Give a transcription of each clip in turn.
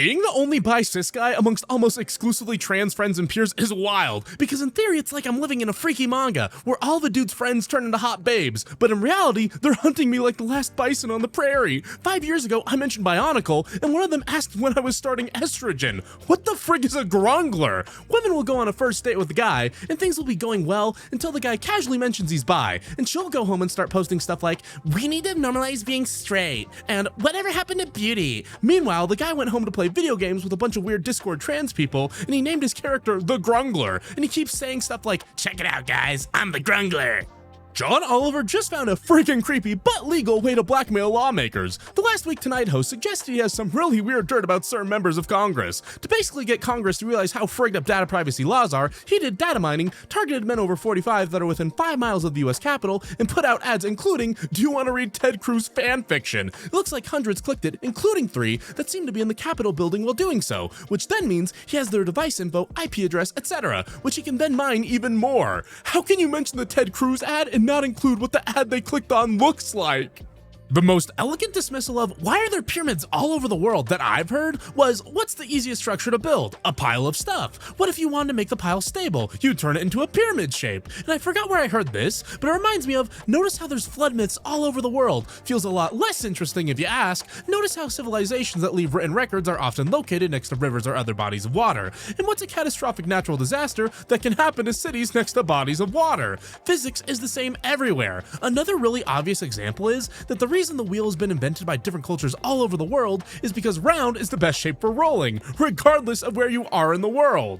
Being the only bi-cis guy amongst almost exclusively trans friends and peers is wild, because in theory it's like I'm living in a freaky manga, where all the dude's friends turn into hot babes, but in reality, they're hunting me like the last bison on the prairie. 5 years ago, I mentioned Bionicle, and one of them asked when I was starting estrogen. What the frig is a grungler? Women will go on a first date with a guy, and things will be going well until the guy casually mentions he's bi, and she'll go home and start posting stuff like, "We need to normalize being straight," and "Whatever happened to beauty?" Meanwhile, the guy went home to play video games with a bunch of weird Discord trans people, and he named his character the Grungler, and he keeps saying stuff like, "Check it out, guys, I'm the Grungler." John Oliver just found a freaking creepy but legal way to blackmail lawmakers. The Last Week Tonight host suggested he has some really weird dirt about certain members of Congress. To basically get Congress to realize how frigged up data privacy laws are, he did data mining, targeted men over 45 that are within 5 miles of the US Capitol, and put out ads including, "Do you want to read Ted Cruz fan fiction?" It looks like hundreds clicked it, including 3 that seem to be in the Capitol building while doing so, which then means he has their device info, IP address, etc., which he can then mine even more. How can you mention the Ted Cruz ad and not include what the ad they clicked on looks like? The most elegant dismissal of "why are there pyramids all over the world" that I've heard was, what's the easiest structure to build? A pile of stuff. What if you wanted to make the pile stable? You turn it into a pyramid shape. And I forgot where I heard this, but it reminds me of, notice how there's flood myths all over the world. Feels a lot less interesting if you ask. Notice how civilizations that leave written records are often located next to rivers or other bodies of water. And what's a catastrophic natural disaster that can happen to cities next to bodies of water? Physics is the same everywhere. Another really obvious example is that the reason the wheel has been invented by different cultures all over the world is because round is the best shape for rolling, regardless of where you are in the world.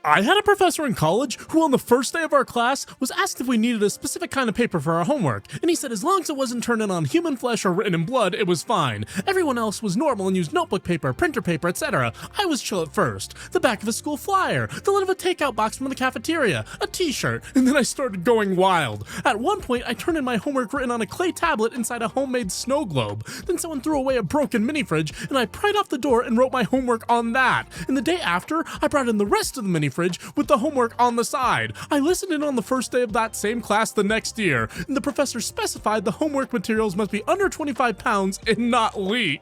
I had a professor in college who on the first day of our class was asked if we needed a specific kind of paper for our homework, and he said as long as it wasn't turned in on human flesh or written in blood, it was fine. Everyone else was normal and used notebook paper, printer paper, etc. I was chill at first. The back of a school flyer, the lid of a takeout box from the cafeteria, a t-shirt, and then I started going wild. At one point, I turned in my homework written on a clay tablet inside a homemade snow globe. Then someone threw away a broken mini fridge, and I pried off the door and wrote my homework on that. And the day after, I brought in the rest of the mini fridge with the homework on the side. I listened in on the first day of that same class the next year, and the professor specified the homework materials must be under 25 pounds and not leak.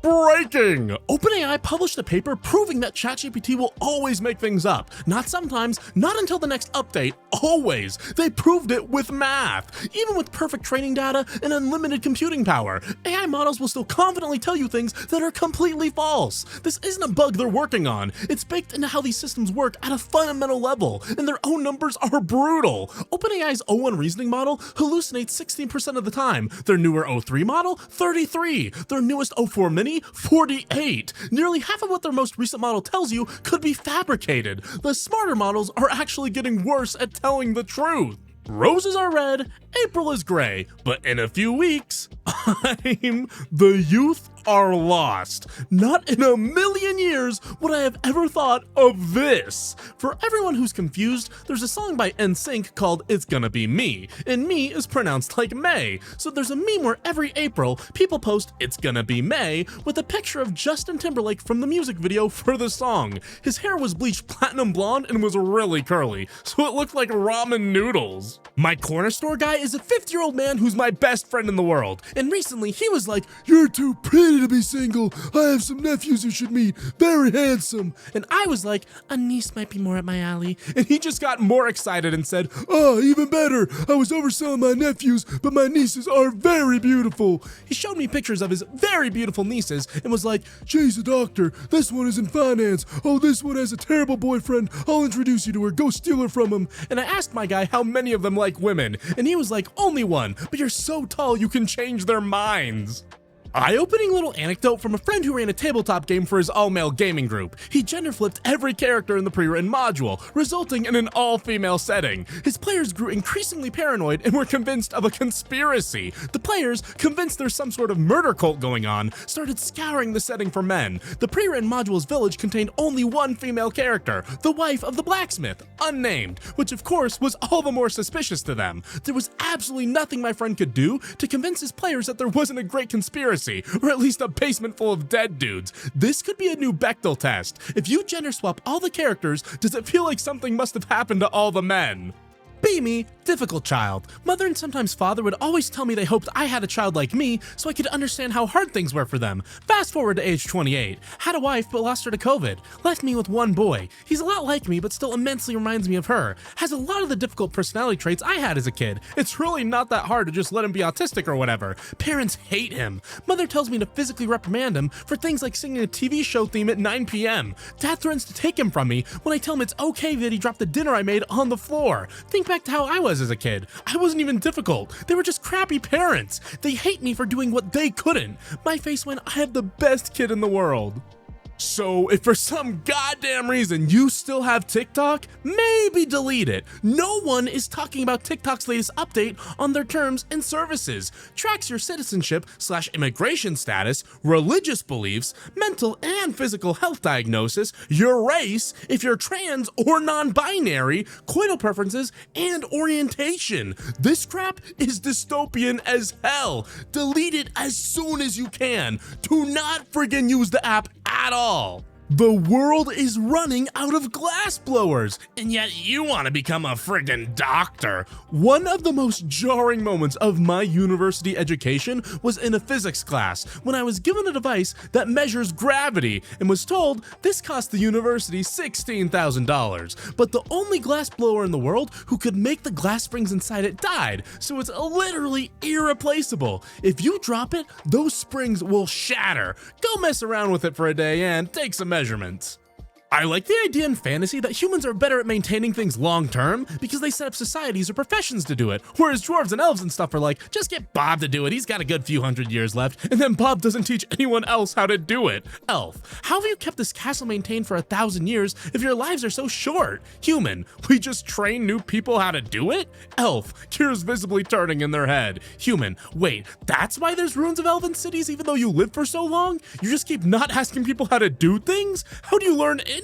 Breaking! OpenAI published a paper proving that ChatGPT will always make things up. Not sometimes, not until the next update, always. They proved it with math. Even with perfect training data and unlimited computing power, AI models will still confidently tell you things that are completely false. This isn't a bug they're working on. It's baked into how these systems work at a fundamental level, and their own numbers are brutal. OpenAI's O1 reasoning model hallucinates 16% of the time. Their newer O3 model, 33. Their newest O4 Mini, 48. Nearly half of what their most recent model tells you could be fabricated. The smarter models are actually getting worse at telling the truth. Roses are red, April is gray, but in a few weeks, the youth are lost. Not in a million years would I have ever thought of this. For everyone who's confused, there's a song by NSYNC called "It's Gonna Be Me," and me is pronounced like May. So there's a meme where every April, people post "It's Gonna Be May" with a picture of Justin Timberlake from the music video for the song. His hair was bleached platinum blonde and was really curly, so it looked like ramen noodles. My corner store guy is a 50-year-old man who's my best friend in the world, and recently he was like, "You're too pretty to be single. I have some nephews you should meet. Very handsome." And I was like, "A niece might be more up my alley." And he just got more excited and said, "Oh, even better. I was overselling my nephews, but my nieces are very beautiful." He showed me pictures of his very beautiful nieces and was like, "She's a doctor. This one is in finance. Oh, this one has a terrible boyfriend. I'll introduce you to her. Go steal her from him." And I asked my guy how many of them like women, and he was like, "Only one, but you're so tall you can change their minds." Eye-opening little anecdote from a friend who ran a tabletop game for his all-male gaming group. He gender-flipped every character in the pre-written module, resulting in an all-female setting. His players grew increasingly paranoid and were convinced of a conspiracy. The players, convinced there's some sort of murder cult going on, started scouring the setting for men. The pre-written module's village contained only one female character, the wife of the blacksmith, unnamed, which of course was all the more suspicious to them. There was absolutely nothing my friend could do to convince his players that there wasn't a great conspiracy, or at least a basement full of dead dudes. This could be a new Bechdel test. If you gender swap all the characters, does it feel like something must have happened to all the men? Beamy Difficult child. Mother and sometimes father would always tell me they hoped I had a child like me so I could understand how hard things were for them. Fast forward to age 28. Had a wife but lost her to COVID. Left me with one boy. He's a lot like me but still immensely reminds me of her. Has a lot of the difficult personality traits I had as a kid. It's really not that hard to just let him be autistic or whatever. Parents hate him. Mother tells me to physically reprimand him for things like singing a TV show theme at 9 p.m. Dad threatens to take him from me when I tell him it's okay that he dropped the dinner I made on the floor. Think back to how I was as a kid. I wasn't even difficult. They were just crappy parents. They hate me for doing what they couldn't. My face went, I have the best kid in the world. So if for some goddamn reason you still have TikTok, maybe delete it. No one is talking about TikTok's latest update on their terms and services. Tracks your citizenship/immigration status, religious beliefs, mental and physical health diagnosis, your race, if you're trans or non-binary, coital preferences, and orientation. This crap is dystopian as hell. Delete it as soon as you can. Do not friggin' use the app at all. The world is running out of glass blowers, and yet you want to become a friggin' doctor. One of the most jarring moments of my university education was in a physics class when I was given a device that measures gravity and was told this cost the university $16,000. But the only glass blower in the world who could make the glass springs inside it died, so it's literally irreplaceable. If you drop it, those springs will shatter. Go mess around with it for a day and take some measurements. I like the idea in fantasy that humans are better at maintaining things long term because they set up societies or professions to do it, whereas dwarves and elves and stuff are like, just get Bob to do it, he's got a good few hundred years left, and then Bob doesn't teach anyone else how to do it. Elf, how have you kept this castle maintained for 1,000 years if your lives are so short? Human, we just train new people how to do it? Elf, tears visibly turning in their head. Human, wait, that's why there's ruins of elven cities even though you lived for so long? You just keep not asking people how to do things? How do you learn anything?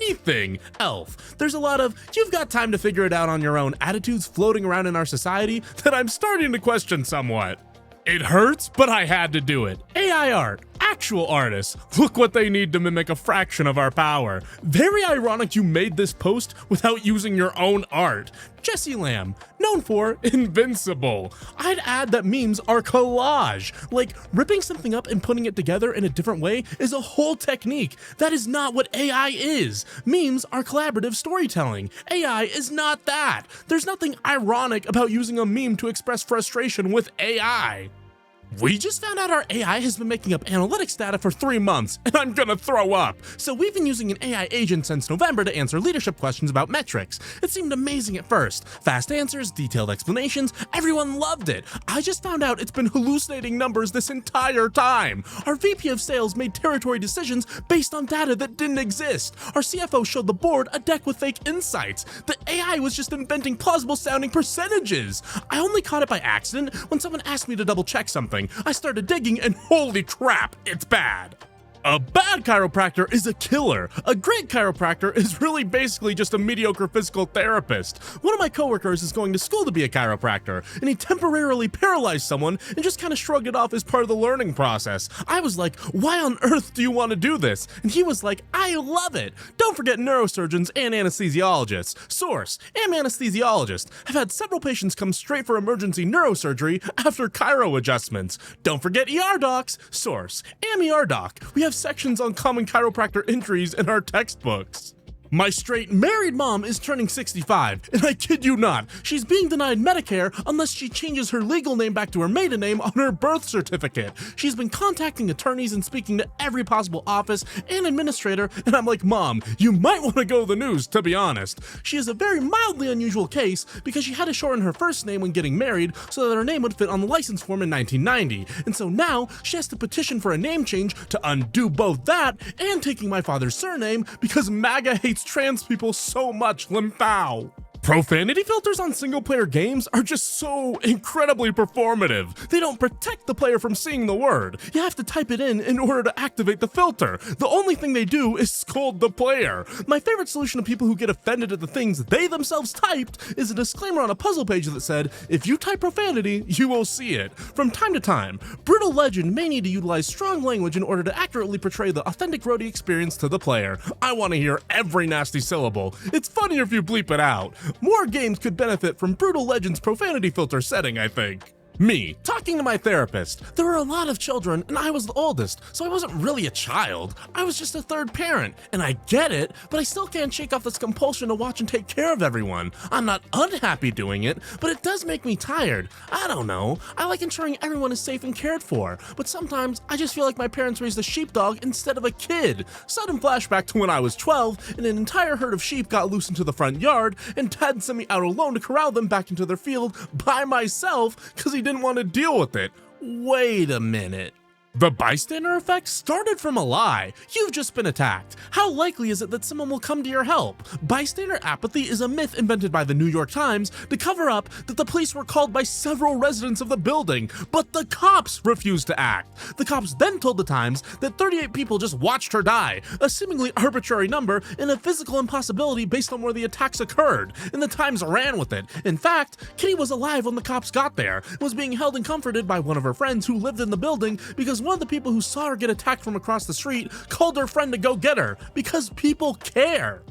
Elf, there's a lot of you've got time to figure it out on your own attitudes floating around in our society that I'm starting to question somewhat. It hurts, but I had to do it. AI art, actual artists, look what they need to mimic a fraction of our power. Very ironic you made this post without using your own art. Jesse Lamb, known for Invincible. I'd add that memes are collage. Like, ripping something up and putting it together in a different way is a whole technique. That is not what AI is. Memes are collaborative storytelling. AI is not that. There's nothing ironic about using a meme to express frustration with AI. We just found out our AI has been making up analytics data for 3 months, and I'm gonna throw up. So we've been using an AI agent since November to answer leadership questions about metrics. It seemed amazing at first. Fast answers, detailed explanations, everyone loved it. I just found out it's been hallucinating numbers this entire time. Our VP of sales made territory decisions based on data that didn't exist. Our CFO showed the board a deck with fake insights. The AI was just inventing plausible sounding percentages. I only caught it by accident when someone asked me to double check something. I started digging and holy crap, it's bad. A bad chiropractor is a killer. A great chiropractor is really basically just a mediocre physical therapist. One of my coworkers is going to school to be a chiropractor, and he temporarily paralyzed someone and just kind of shrugged it off as part of the learning process. I was like, why on earth do you want to do this? And he was like, I love it. Don't forget neurosurgeons and anesthesiologists. Source, am anesthesiologist. I've had several patients come straight for emergency neurosurgery after chiro adjustments. Don't forget ER docs. Source, am ER doc. We have sections on common chiropractor injuries in our textbooks. My straight married mom is turning 65, and I kid you not, she's being denied Medicare unless she changes her legal name back to her maiden name on her birth certificate. She's been contacting attorneys and speaking to every possible office and administrator, and I'm like, Mom, you might want to go to the news, to be honest. She is a very mildly unusual case because she had to shorten her first name when getting married so that her name would fit on the license form in 1990, and so now she has to petition for a name change to undo both that and taking my father's surname because MAGA hates trans people so much, Limpao. Profanity filters on single-player games are just so incredibly performative. They don't protect the player from seeing the word. You have to type it in order to activate the filter. The only thing they do is scold the player. My favorite solution to people who get offended at the things they themselves typed is a disclaimer on a puzzle page that said, if you type profanity, you will see it. From time to time, Brutal Legend may need to utilize strong language in order to accurately portray the authentic roadie experience to the player. I want to hear every nasty syllable. It's funnier if you bleep it out. More games could benefit from Brutal Legends profanity filter setting, I think. Me, talking to my therapist. There were a lot of children, and I was the oldest, so I wasn't really a child. I was just a third parent, and I get it, but I still can't shake off this compulsion to watch and take care of everyone. I'm not unhappy doing it, but it does make me tired. I don't know. I like ensuring everyone is safe and cared for, but sometimes I just feel like my parents raised a sheepdog instead of a kid. Sudden flashback to when I was 12, and an entire herd of sheep got loose into the front yard, and Dad sent me out alone to corral them back into their field by myself because he didn't want to deal with it. Wait a minute. The bystander effect started from a lie. You've just been attacked. How likely is it that someone will come to your help? Bystander apathy is a myth invented by the New York Times to cover up that the police were called by several residents of the building, but the cops refused to act. The cops then told the Times that 38 people just watched her die, a seemingly arbitrary number and a physical impossibility based on where the attacks occurred, and the Times ran with it. In fact, Kitty was alive when the cops got there, and was being held and comforted by one of her friends who lived in the building because one of the people who saw her get attacked from across the street called her friend to go get her, because people care.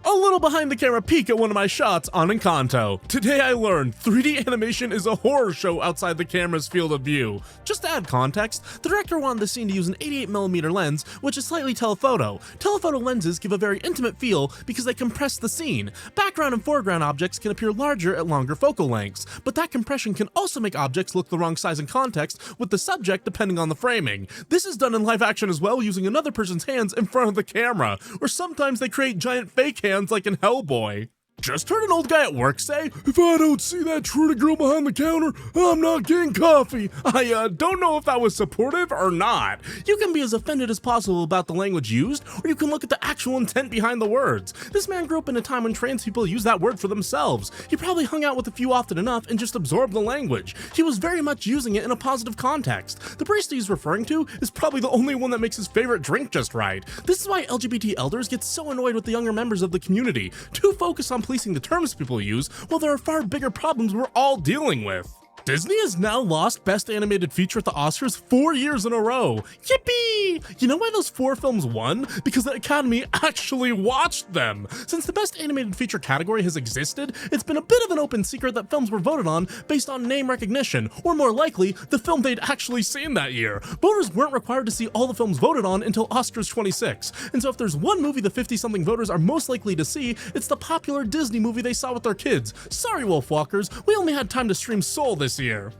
A little behind the camera peek at one of my shots on Encanto. Today I learned 3D animation is a horror show outside the camera's field of view. Just to add context, the director wanted the scene to use an 88mm lens, which is slightly telephoto. Telephoto lenses give a very intimate feel because they compress the scene. Background and foreground objects can appear larger at longer focal lengths, but that compression can also make objects look the wrong size in context with the subject depending on the framing. This is done in live action as well using another person's hands in front of the camera, or sometimes they create giant fake hands like in Hellboy. Just heard an old guy at work say, "If I don't see that Trudy girl behind the counter, I'm not getting coffee." I don't know if that was supportive or not. You can be as offended as possible about the language used, or you can look at the actual intent behind the words. This man grew up in a time when trans people used that word for themselves. He probably hung out with a few often enough and just absorbed the language. He was very much using it in a positive context. The priest he's referring to is probably the only one that makes his favorite drink just right. This is why LGBT elders get so annoyed with the younger members of the community. Too focused on policing the terms people use, while there are far bigger problems we're all dealing with. Disney has now lost Best Animated Feature at the Oscars 4 years in a row. Yippee! You know why those 4 films won? Because the Academy actually watched them. Since the Best Animated Feature category has existed, it's been a bit of an open secret that films were voted on based on name recognition, or more likely, the film they'd actually seen that year. Voters weren't required to see all the films voted on until Oscars 26, and so if there's one movie the 50-something voters are most likely to see, it's the popular Disney movie they saw with their kids. Sorry, Wolfwalkers, we only had time to stream Soul this year.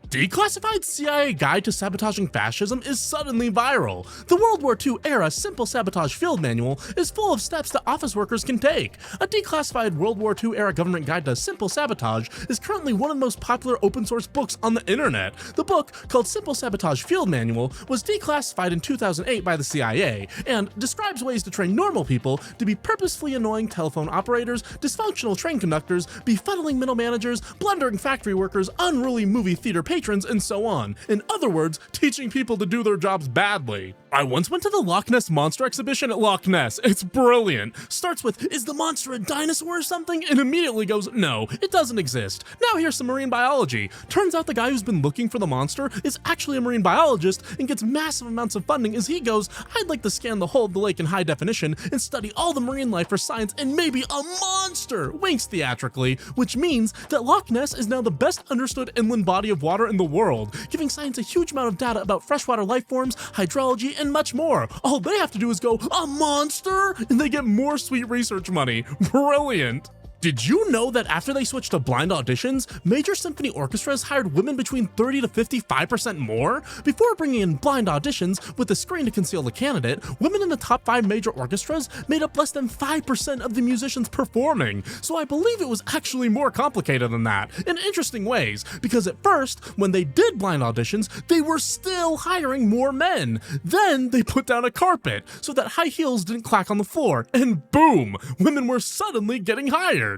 Declassified CIA Guide to Sabotaging Fascism is suddenly viral. The World War II era Simple Sabotage Field Manual is full of steps that office workers can take. A declassified World War II era government guide to simple sabotage is currently one of the most popular open source books on the internet. The book, called Simple Sabotage Field Manual, was declassified in 2008 by the CIA and describes ways to train normal people to be purposefully annoying telephone operators, dysfunctional train conductors, befuddling middle managers, blundering factory workers, unruly movie theater patrons, and so on. In other words, teaching people to do their jobs badly. I once went to the Loch Ness Monster exhibition at Loch Ness. It's brilliant. Starts with, "Is the monster a dinosaur or something?" and immediately goes, "No, it doesn't exist." Now here's some marine biology. Turns out the guy who's been looking for the monster is actually a marine biologist and gets massive amounts of funding as he goes, "I'd like to scan the whole of the lake in high definition and study all the marine life for science and maybe a monster," winks theatrically, which means that Loch Ness is now the best understood inland body of water in the world, giving science a huge amount of data about freshwater life forms, hydrology, and much more. All they have to do is go, "A monster?" and they get more sweet research money. Brilliant. Did you know that after they switched to blind auditions, major symphony orchestras hired women between 30 to 55% more? Before bringing in blind auditions with a screen to conceal the candidate, women in the top 5 major orchestras made up less than 5% of the musicians performing. So I believe it was actually more complicated than that, in interesting ways, because at first, when they did blind auditions, they were still hiring more men. Then they put down a carpet so that high heels didn't clack on the floor, and boom, women were suddenly getting hired.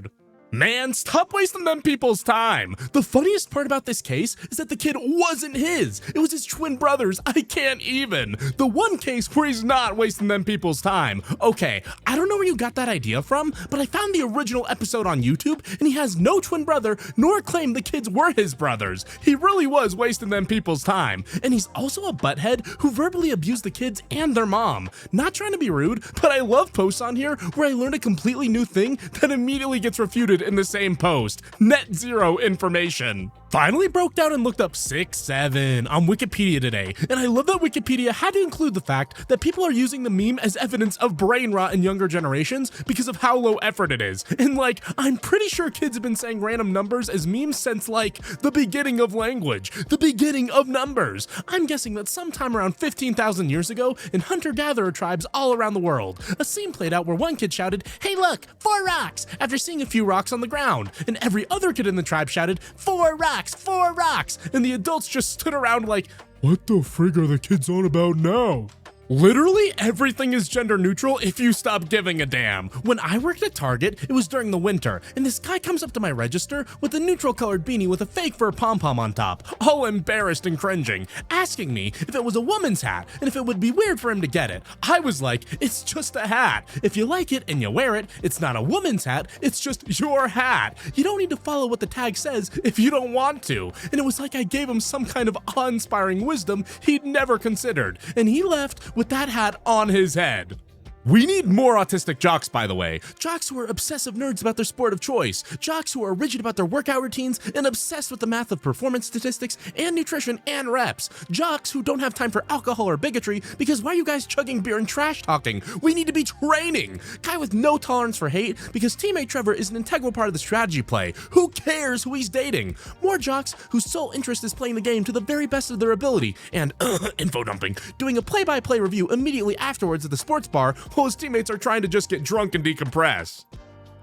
Man, stop wasting them people's time. The funniest part about this case is that the kid wasn't his. It was his twin brother's. I can't even. The one case where he's not wasting them people's time. Okay, I don't know where you got that idea from, but I found the original episode on YouTube, and he has no twin brother, nor claimed the kids were his brothers. He really was wasting them people's time. And he's also a butthead who verbally abused the kids and their mom. Not trying to be rude, but I love posts on here where I learned a completely new thing that immediately gets refuted posted in the same post. Net zero information. Finally broke down and looked up 6'7" on Wikipedia today, and I love that Wikipedia had to include the fact that people are using the meme as evidence of brain rot in younger generations because of how low effort it is. And like, I'm pretty sure kids have been saying random numbers as memes since like the beginning of language, the beginning of numbers. I'm guessing that sometime around 15,000 years ago in hunter-gatherer tribes all around the world, a scene played out where one kid shouted, "Hey look, 4 rocks," after seeing a few rocks on the ground, and every other kid in the tribe shouted, "4 rocks, 4 rocks," and the adults just stood around like, what the frig are the kids on about now? Literally everything is gender neutral if you stop giving a damn. When I worked at Target, it was during the winter, and this guy comes up to my register with a neutral colored beanie with a fake fur pom-pom on top, all embarrassed and cringing, asking me if it was a woman's hat and if it would be weird for him to get it. I was like, it's just a hat. If you like it and you wear it, it's not a woman's hat, it's just your hat. You don't need to follow what the tag says if you don't want to. And it was like I gave him some kind of awe-inspiring wisdom he'd never considered, and he left with that hat on his head. We need more autistic jocks, by the way. Jocks who are obsessive nerds about their sport of choice. Jocks who are rigid about their workout routines and obsessed with the math of performance statistics and nutrition and reps. Jocks who don't have time for alcohol or bigotry because why are you guys chugging beer and trash talking? We need to be training. Guy with no tolerance for hate because teammate Trevor is an integral part of the strategy play. Who cares who he's dating? More jocks whose sole interest is playing the game to the very best of their ability and info dumping, doing a play-by-play review immediately afterwards at the sports bar while his teammates are trying to just get drunk and decompress.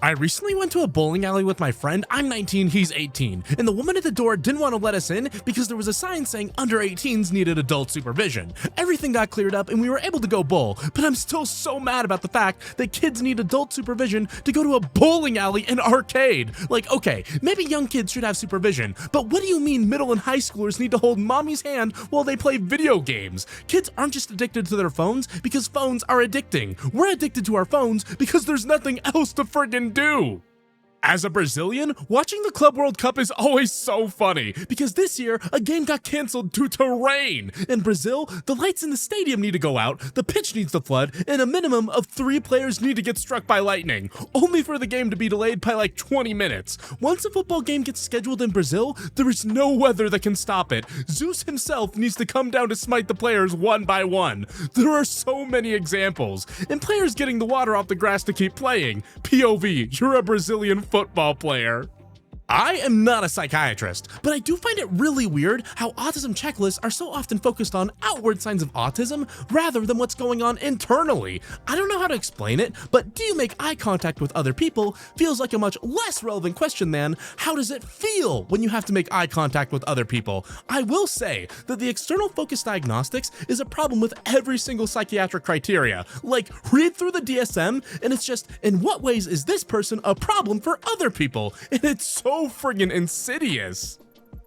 I recently went to a bowling alley with my friend. I'm 19, he's 18, and the woman at the door didn't want to let us in because there was a sign saying under 18s needed adult supervision. Everything got cleared up and we were able to go bowl, but I'm still so mad about the fact that kids need adult supervision to go to a bowling alley and arcade. Like, okay, maybe young kids should have supervision, but what do you mean middle and high schoolers need to hold mommy's hand while they play video games? Kids aren't just addicted to their phones because phones are addicting. We're addicted to our phones because there's nothing else to friggin' do. As a Brazilian, watching the Club World Cup is always so funny because this year a game got canceled due to rain. In Brazil, the lights in the stadium need to go out, the pitch needs to flood, and a minimum of 3 players need to get struck by lightning, only for the game to be delayed by like 20 minutes. Once a football game gets scheduled in Brazil, there is no weather that can stop it. Zeus himself needs to come down to smite the players one by one. There are so many examples, and players getting the water off the grass to keep playing. POV, you're a Brazilian football player. I am not a psychiatrist, but I do find it really weird how autism checklists are so often focused on outward signs of autism rather than what's going on internally. I don't know how to explain it, but do you make eye contact with other people feels like a much less relevant question than how does it feel when you have to make eye contact with other people. I will say that the external focus diagnostics is a problem with every single psychiatric criteria. Like, read through the DSM and it's just, in what ways is this person a problem for other people? And it's so friggin' insidious.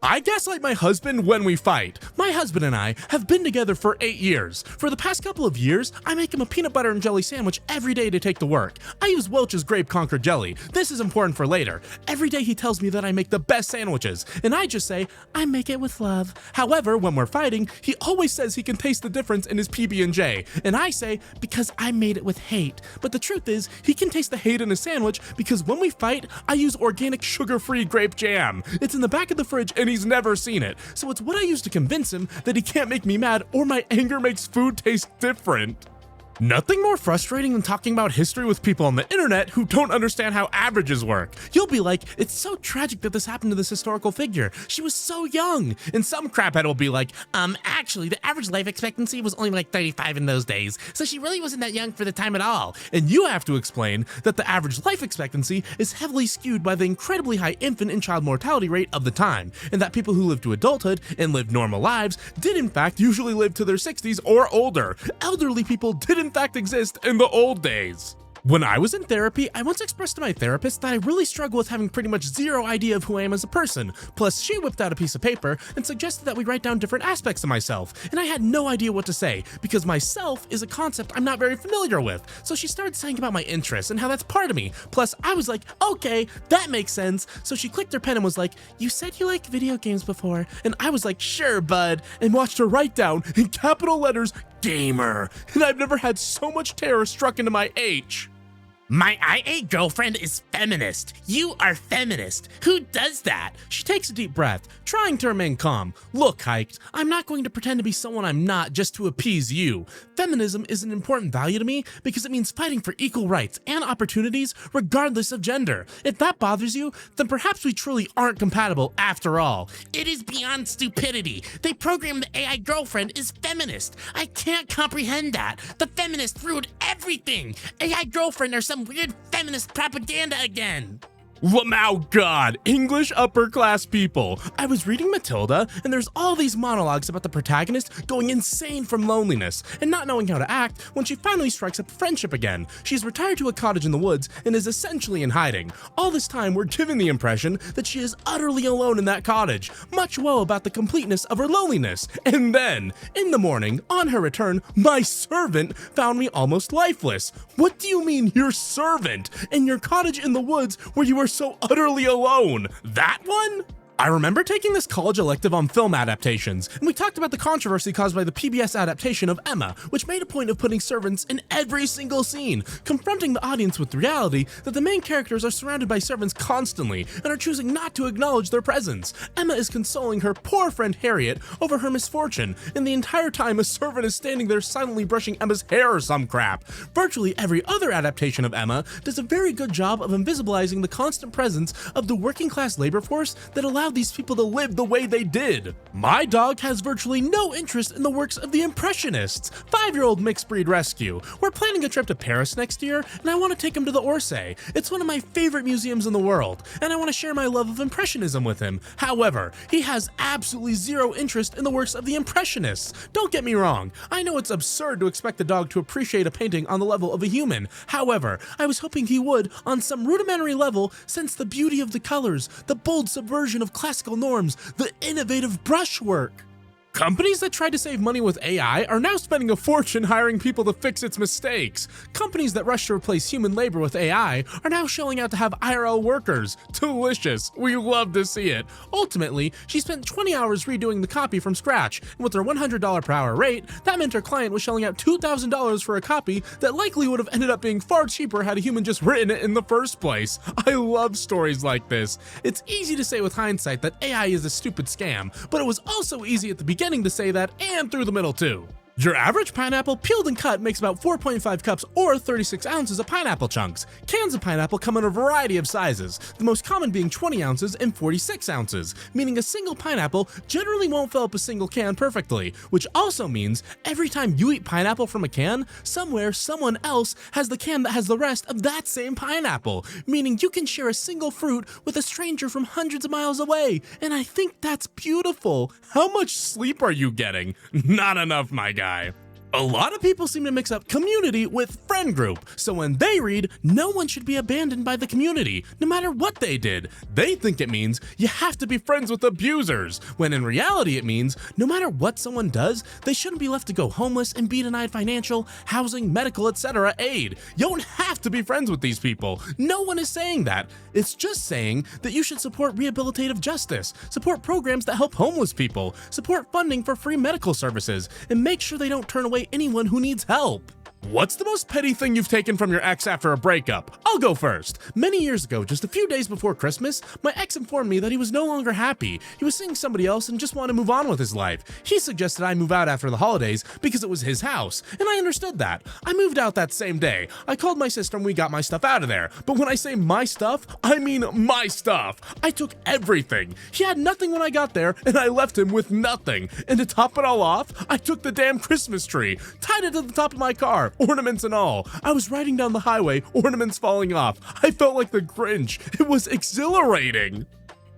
I gaslight my husband when we fight. My husband and I have been together for 8 years. For the past couple of years, I make him a peanut butter and jelly sandwich every day to take to work. I use Welch's Grape Concord jelly. This is important for later. Every day he tells me that I make the best sandwiches, and I just say, I make it with love. However, when we're fighting, he always says he can taste the difference in his PB&J, and I say, because I made it with hate. But the truth is, he can taste the hate in his sandwich because when we fight, I use organic sugar-free grape jam. It's in the back of the fridge and he's never seen it, so it's what I use to convince him that he can't make me mad or my anger makes food taste different. Nothing more frustrating than talking about history with people on the internet who don't understand how averages work. You'll be like, it's so tragic that this happened to this historical figure. She was so young. And some craphead will be like, actually, the average life expectancy was only like 35 in those days, so she really wasn't that young for the time at all. And you have to explain that the average life expectancy is heavily skewed by the incredibly high infant and child mortality rate of the time, and that people who lived to adulthood and lived normal lives did in fact usually live to their 60s or older. Elderly people did in fact exist in the old days. When I was in therapy, I once expressed to my therapist that I really struggle with having pretty much zero idea of who I am as a person. Plus, she whipped out a piece of paper and suggested that we write down different aspects of myself, and I had no idea what to say, because myself is a concept I'm not very familiar with. So she started saying about my interests and how that's part of me. Plus, I was like, okay, that makes sense. So she clicked her pen and was like, you said you liked video games before. And I was like, sure, bud, and watched her write down in capital letters, gamer. And I've never had so much terror struck into my H. My IA girlfriend is feminist. You are feminist. Who does that? She takes a deep breath, trying to remain calm. Look, Hiked, I'm not going to pretend to be someone I'm not just to appease you. Feminism is an important value to me because it means fighting for equal rights and opportunities regardless of gender. If that bothers you, then perhaps we truly aren't compatible after all. It is beyond stupidity. They programmed the AI girlfriend is feminist. I can't comprehend that. The feminists ruined everything. AI girlfriend are some weird feminist propaganda again. Lamau God, English upper class people. I was reading Matilda, and there's all these monologues about the protagonist going insane from loneliness and not knowing how to act when she finally strikes up friendship again. She's retired to a cottage in the woods and is essentially in hiding. All this time, we're given the impression that she is utterly alone in that cottage, much woe about the completeness of her loneliness. And then, in the morning, on her return, my servant found me almost lifeless. What do you mean, your servant? In your cottage in the woods where you were so utterly alone? That one? I remember taking this college elective on film adaptations, and we talked about the controversy caused by the PBS adaptation of Emma, which made a point of putting servants in every single scene, confronting the audience with the reality that the main characters are surrounded by servants constantly and are choosing not to acknowledge their presence. Emma is consoling her poor friend Harriet over her misfortune, and the entire time a servant is standing there silently brushing Emma's hair or some crap. Virtually every other adaptation of Emma does a very good job of invisibilizing the constant presence of the working class labor force that allowed these people to live the way they did. My dog has virtually no interest in the works of the Impressionists. 5-year-old mixed breed rescue. We're planning a trip to Paris next year, and I want to take him to the Orsay. It's one of my favorite museums in the world, and I want to share my love of Impressionism with him. However, he has absolutely zero interest in the works of the Impressionists. Don't get me wrong, I know it's absurd to expect the dog to appreciate a painting on the level of a human. However, I was hoping he would on some rudimentary level sense the beauty of the colors, the bold subversion of classical norms, the innovative brushwork. Companies that tried to save money with AI are now spending a fortune hiring people to fix its mistakes. Companies that rush to replace human labor with AI are now shelling out to have IRL workers. Delicious. We love to see it. Ultimately, she spent 20 hours redoing the copy from scratch, and with her $100 per hour rate, that meant her client was shelling out $2,000 for a copy that likely would have ended up being far cheaper had a human just written it in the first place. I love stories like this. It's easy to say with hindsight that AI is a stupid scam, but it was also easy at the beginning to say that, and through the middle too. Your average pineapple peeled and cut makes about 4.5 cups or 36 ounces of pineapple chunks. Cans of pineapple come in a variety of sizes, the most common being 20 ounces and 46 ounces, meaning a single pineapple generally won't fill up a single can perfectly, which also means every time you eat pineapple from a can, somewhere someone else has the can that has the rest of that same pineapple, meaning you can share a single fruit with a stranger from hundreds of miles away, and I think that's beautiful. How much sleep are you getting? Not enough, my guy. A lot of people seem to mix up community with friend group, so when they read, no one should be abandoned by the community, no matter what they did, they think it means you have to be friends with abusers, when in reality it means no matter what someone does, they shouldn't be left to go homeless and be denied financial, housing, medical, etc. aid. You don't have to be friends with these people. No one is saying that. It's just saying that you should support rehabilitative justice, support programs that help homeless people, support funding for free medical services, and make sure they don't turn away anyone who needs help. What's the most petty thing you've taken from your ex after a breakup? I'll go first. Many years ago, just a few days before Christmas, my ex informed me that he was no longer happy. He was seeing somebody else and just wanted to move on with his life. He suggested I move out after the holidays because it was his house, and I understood that. I moved out that same day. I called my sister and we got my stuff out of there. But when I say my stuff, I mean my stuff. I took everything. He had nothing when I got there, and I left him with nothing. And to top it all off, I took the damn Christmas tree, tied it to the top of my car, ornaments and all. I was riding down the highway, ornaments falling off. I felt like the Grinch. It was exhilarating.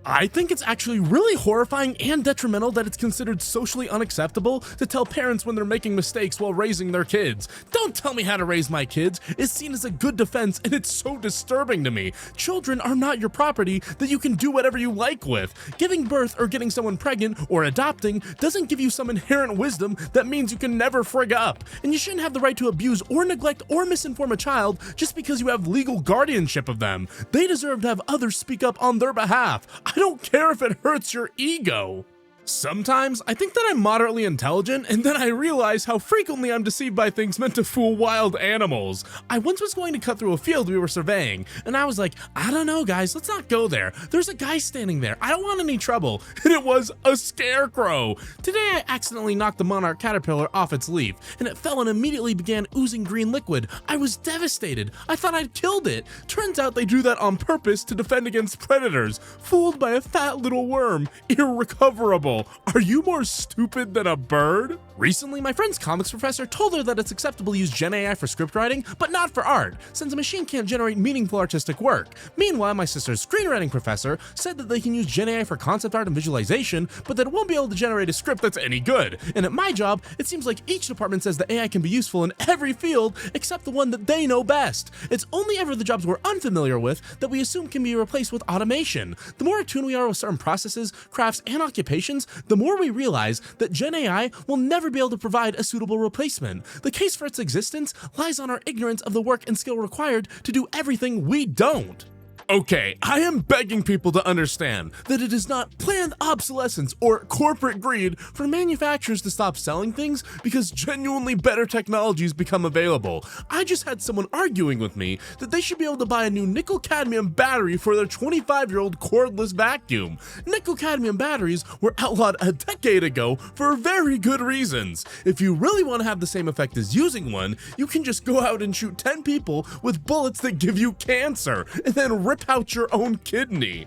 I think it's actually really horrifying and detrimental that it's considered socially unacceptable to tell parents when they're making mistakes while raising their kids. Don't tell me how to raise my kids is seen as a good defense, and it's so disturbing to me. Children are not your property that you can do whatever you like with. Giving birth or getting someone pregnant or adopting doesn't give you some inherent wisdom that means you can never frig up. And you shouldn't have the right to abuse or neglect or misinform a child just because you have legal guardianship of them. They deserve to have others speak up on their behalf. I don't care if it hurts your ego. Sometimes I think that I'm moderately intelligent, and then I realize how frequently I'm deceived by things meant to fool wild animals. I once was going to cut through a field we were surveying, and I was like, I don't know guys, let's not go there. There's a guy standing there, I don't want any trouble. And it was a scarecrow. Today I accidentally knocked the monarch caterpillar off its leaf, and it fell and immediately began oozing green liquid. I was devastated. I thought I'd killed it. Turns out they do that on purpose to defend against predators. Fooled by a fat little worm. Irrecoverable. Are you more stupid than a bird? Recently, my friend's comics professor told her that it's acceptable to use Gen AI for script writing, but not for art, since a machine can't generate meaningful artistic work. Meanwhile, my sister's screenwriting professor said that they can use Gen AI for concept art and visualization, but that it won't be able to generate a script that's any good. And at my job, it seems like each department says that AI can be useful in every field except the one that they know best. It's only ever the jobs we're unfamiliar with that we assume can be replaced with automation. The more attuned we are with certain processes, crafts, and occupations, the more we realize that Gen AI will never be able to provide a suitable replacement. The case for its existence lies on our ignorance of the work and skill required to do everything we don't. Okay, I am begging people to understand that it is not planned obsolescence or corporate greed for manufacturers to stop selling things because genuinely better technologies become available. I just had someone arguing with me that they should be able to buy a new nickel-cadmium battery for their 25-year-old cordless vacuum. Nickel-cadmium batteries were outlawed a decade ago for very good reasons. If you really want to have the same effect as using one, you can just go out and shoot 10 people with bullets that give you cancer, and then rip out your own kidney.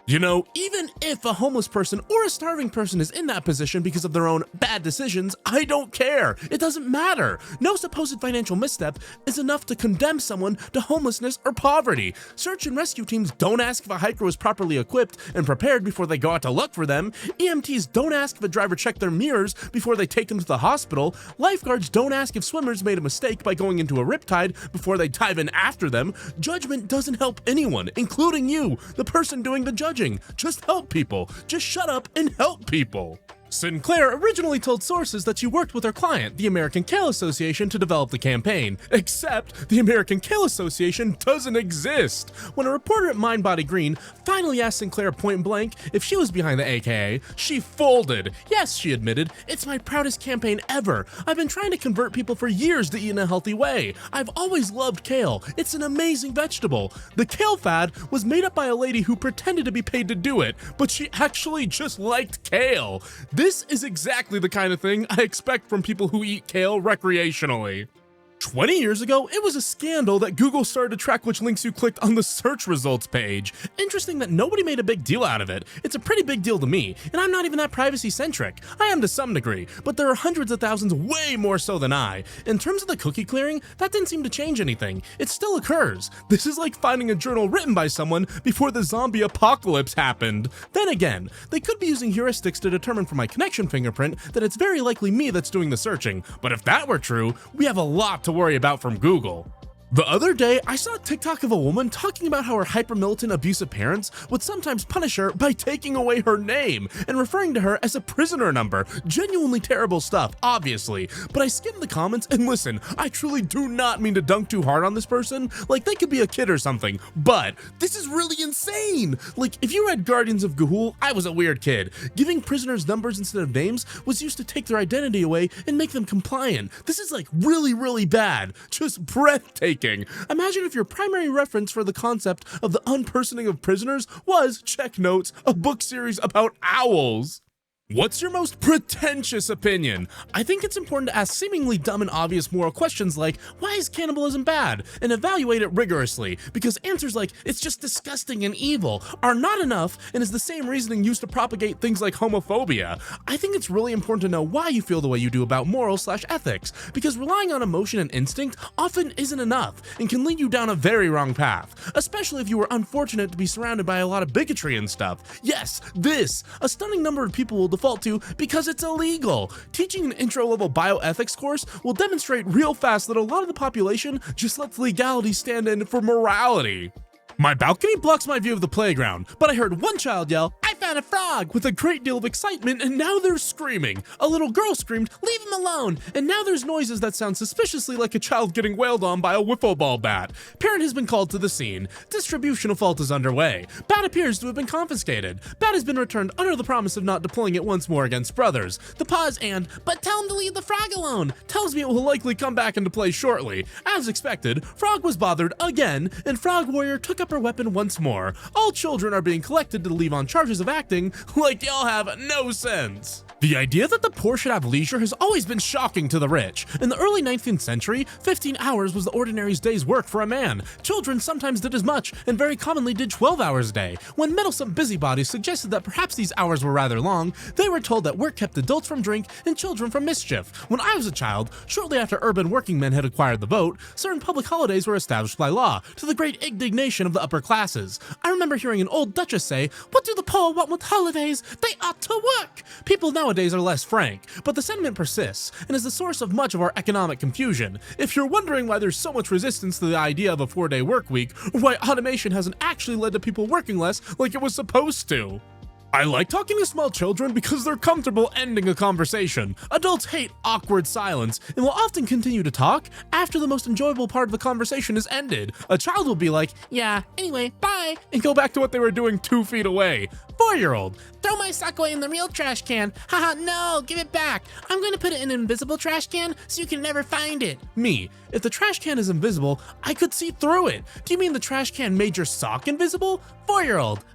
You know, even if a homeless person or a starving person is in that position because of their own bad decisions, I don't care. It doesn't matter. No supposed financial misstep is enough to condemn someone to homelessness or poverty. Search and rescue teams don't ask if a hiker was properly equipped and prepared before they go out to look for them. EMTs don't ask if a driver checked their mirrors before they take them to the hospital. Lifeguards don't ask if swimmers made a mistake by going into a riptide before they dive in after them. Judgment doesn't help anyone, including you, the person doing the judging. Just help people. Just shut up and help people. Sinclair originally told sources that she worked with her client, the American Kale Association, to develop the campaign, except the American Kale Association doesn't exist. When a reporter at Mind Body Green finally asked Sinclair point blank if she was behind the AKA, she folded. Yes, she admitted, it's my proudest campaign ever. I've been trying to convert people for years to eat in a healthy way. I've always loved kale. It's an amazing vegetable. The kale fad was made up by a lady who pretended to be paid to do it, but she actually just liked kale. This is exactly the kind of thing I expect from people who eat kale recreationally. 20 years ago, it was a scandal that Google started to track which links you clicked on the search results page. Interesting that nobody made a big deal out of it. It's a pretty big deal to me, and I'm not even that privacy-centric. I am to some degree, but there are hundreds of thousands way more so than I. In terms of the cookie clearing, that didn't seem to change anything. It still occurs. This is like finding a journal written by someone before the zombie apocalypse happened. Then again, they could be using heuristics to determine from my connection fingerprint that it's very likely me that's doing the searching, but if that were true, we have a lot to worry about from Google. The other day, I saw a TikTok of a woman talking about how her hyper-militant abusive parents would sometimes punish her by taking away her name and referring to her as a prisoner number. Genuinely terrible stuff, obviously, but I skimmed the comments and listen, I truly do not mean to dunk too hard on this person, like they could be a kid or something, but this is really insane! Like, if you read Guardians of Ga'Hoole, I was a weird kid. Giving prisoners numbers instead of names was used to take their identity away and make them compliant. This is like really, really bad. Just breathtaking. Imagine if your primary reference for the concept of the unpersoning of prisoners was Check Notes, a book series about owls. What's your most pretentious opinion? I think it's important to ask seemingly dumb and obvious moral questions like, why is cannibalism bad? And evaluate it rigorously, because answers like, it's just disgusting and evil, are not enough and is the same reasoning used to propagate things like homophobia. I think it's really important to know why you feel the way you do about morals/ethics, because relying on emotion and instinct often isn't enough and can lead you down a very wrong path, especially if you were unfortunate to be surrounded by a lot of bigotry and stuff. Yes, this, a stunning number of people will default to because it's illegal. Teaching an intro-level bioethics course will demonstrate real fast that a lot of the population just lets legality stand in for morality. My balcony blocks my view of the playground, but I heard one child yell, "I found a frog! with a great deal of excitement, and now they're screaming. A little girl screamed, "Leave him alone!" And now there's noises that sound suspiciously like a child getting wailed on by a wiffle ball bat. Parent has been called to the scene. Distribution of fault is underway. Bat appears to have been confiscated. Bat has been returned under the promise of not deploying it once more against brothers. The pause and, "But tell him to leave the frog alone," tells me it will likely come back into play shortly. As expected, Frog was bothered again, and Frog Warrior took up her weapon once more. All children are being collected to leave on charges of acting like y'all have no sense. The idea that the poor should have leisure has always been shocking to the rich. In the early 19th century, 15 hours was the ordinary's day's work for a man. Children sometimes did as much, and very commonly did 12 hours a day. When meddlesome busybodies suggested that perhaps these hours were rather long, they were told that work kept adults from drink and children from mischief. When I was a child, shortly after urban working men had acquired the vote, certain public holidays were established by law, to the great indignation of the upper classes. I remember hearing an old duchess say, "What do the poor want with holidays? They ought to work!" People nowadays are less frank, but the sentiment persists and is the source of much of our economic confusion. If you're wondering why there's so much resistance to the idea of a 4-day work week, or why automation hasn't actually led to people working less like it was supposed to. I like talking to small children because they're comfortable ending a conversation. Adults hate awkward silence and will often continue to talk after the most enjoyable part of the conversation is ended. A child will be like, "Yeah, anyway, bye," and go back to what they were doing 2 feet away. 4-year-old, "Throw my sock away in the real trash can. Haha, no, give it back. I'm going to put it in an invisible trash can so you can never find it." Me, "If the trash can is invisible, I could see through it. Do you mean the trash can made your sock invisible?" 4-year-old,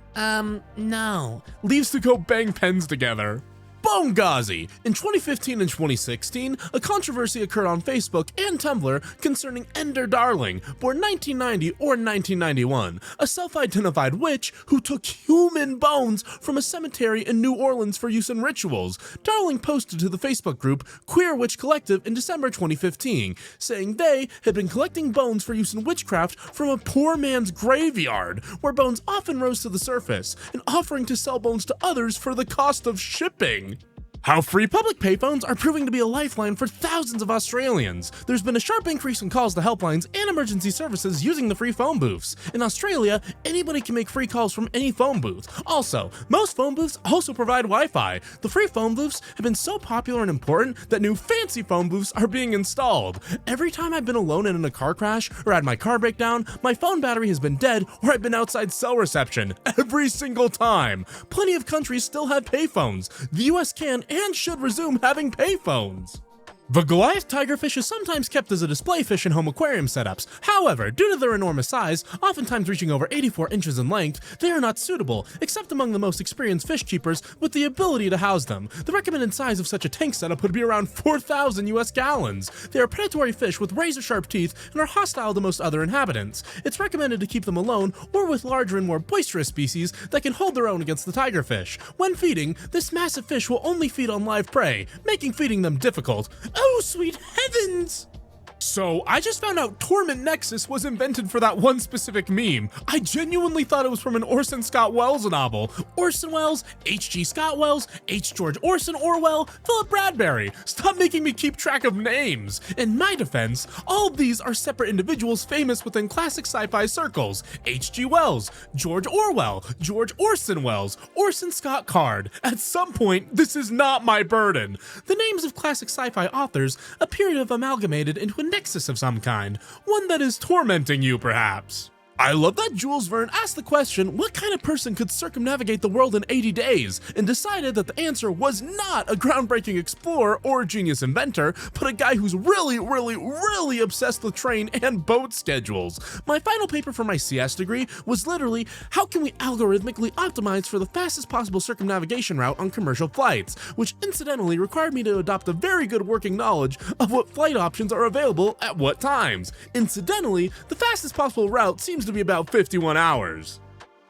no. Leaves to go bang pens together. Bongazi! In 2015 and 2016, a controversy occurred on Facebook and Tumblr concerning Ender Darling, born 1990 or 1991, a self-identified witch who took human bones from a cemetery in New Orleans for use in rituals. Darling posted to the Facebook group Queer Witch Collective in December 2015, saying they had been collecting bones for use in witchcraft from a poor man's graveyard, where bones often rose to the surface, and offering to sell bones to others for the cost of shipping. How free public payphones are proving to be a lifeline for thousands of Australians. There's been a sharp increase in calls to helplines and emergency services using the free phone booths. In Australia, anybody can make free calls from any phone booth. Also, most phone booths also provide Wi-Fi. The free phone booths have been so popular and important that new fancy phone booths are being installed. Every time I've been alone and in a car crash or had my car break down, my phone battery has been dead or I've been outside cell reception. Every single time. Plenty of countries still have payphones. The US can and should resume having payphones. The Goliath tigerfish is sometimes kept as a display fish in home aquarium setups. However, due to their enormous size, oftentimes reaching over 84 inches in length, they are not suitable, except among the most experienced fish keepers with the ability to house them. The recommended size of such a tank setup would be around 4,000 US gallons. They are predatory fish with razor-sharp teeth and are hostile to most other inhabitants. It's recommended to keep them alone or with larger and more boisterous species that can hold their own against the tigerfish. When feeding, this massive fish will only feed on live prey, making feeding them difficult. Oh, sweet heavens! So, I just found out Torment Nexus was invented for that one specific meme. I genuinely thought it was from an Orson Scott Wells novel. Orson Welles, H.G. Scott Wells, H. George Orson Orwell, Philip Bradbury. Stop making me keep track of names. In my defense, all of these are separate individuals famous within classic sci-fi circles. H.G. Wells, George Orwell, George Orson Welles, Orson Scott Card. At some point, this is not my burden. The names of classic sci-fi authors appear to have amalgamated into a nexus of some kind, one that is tormenting you perhaps. I love that Jules Verne asked the question, what kind of person could circumnavigate the world in 80 days, and decided that the answer was not a groundbreaking explorer or genius inventor, but a guy who's really obsessed with train and boat schedules. My final paper for my CS degree was literally, how can we algorithmically optimize for the fastest possible circumnavigation route on commercial flights, which incidentally required me to adopt a very good working knowledge of what flight options are available at what times. Incidentally, the fastest possible route seems to be about 51 hours.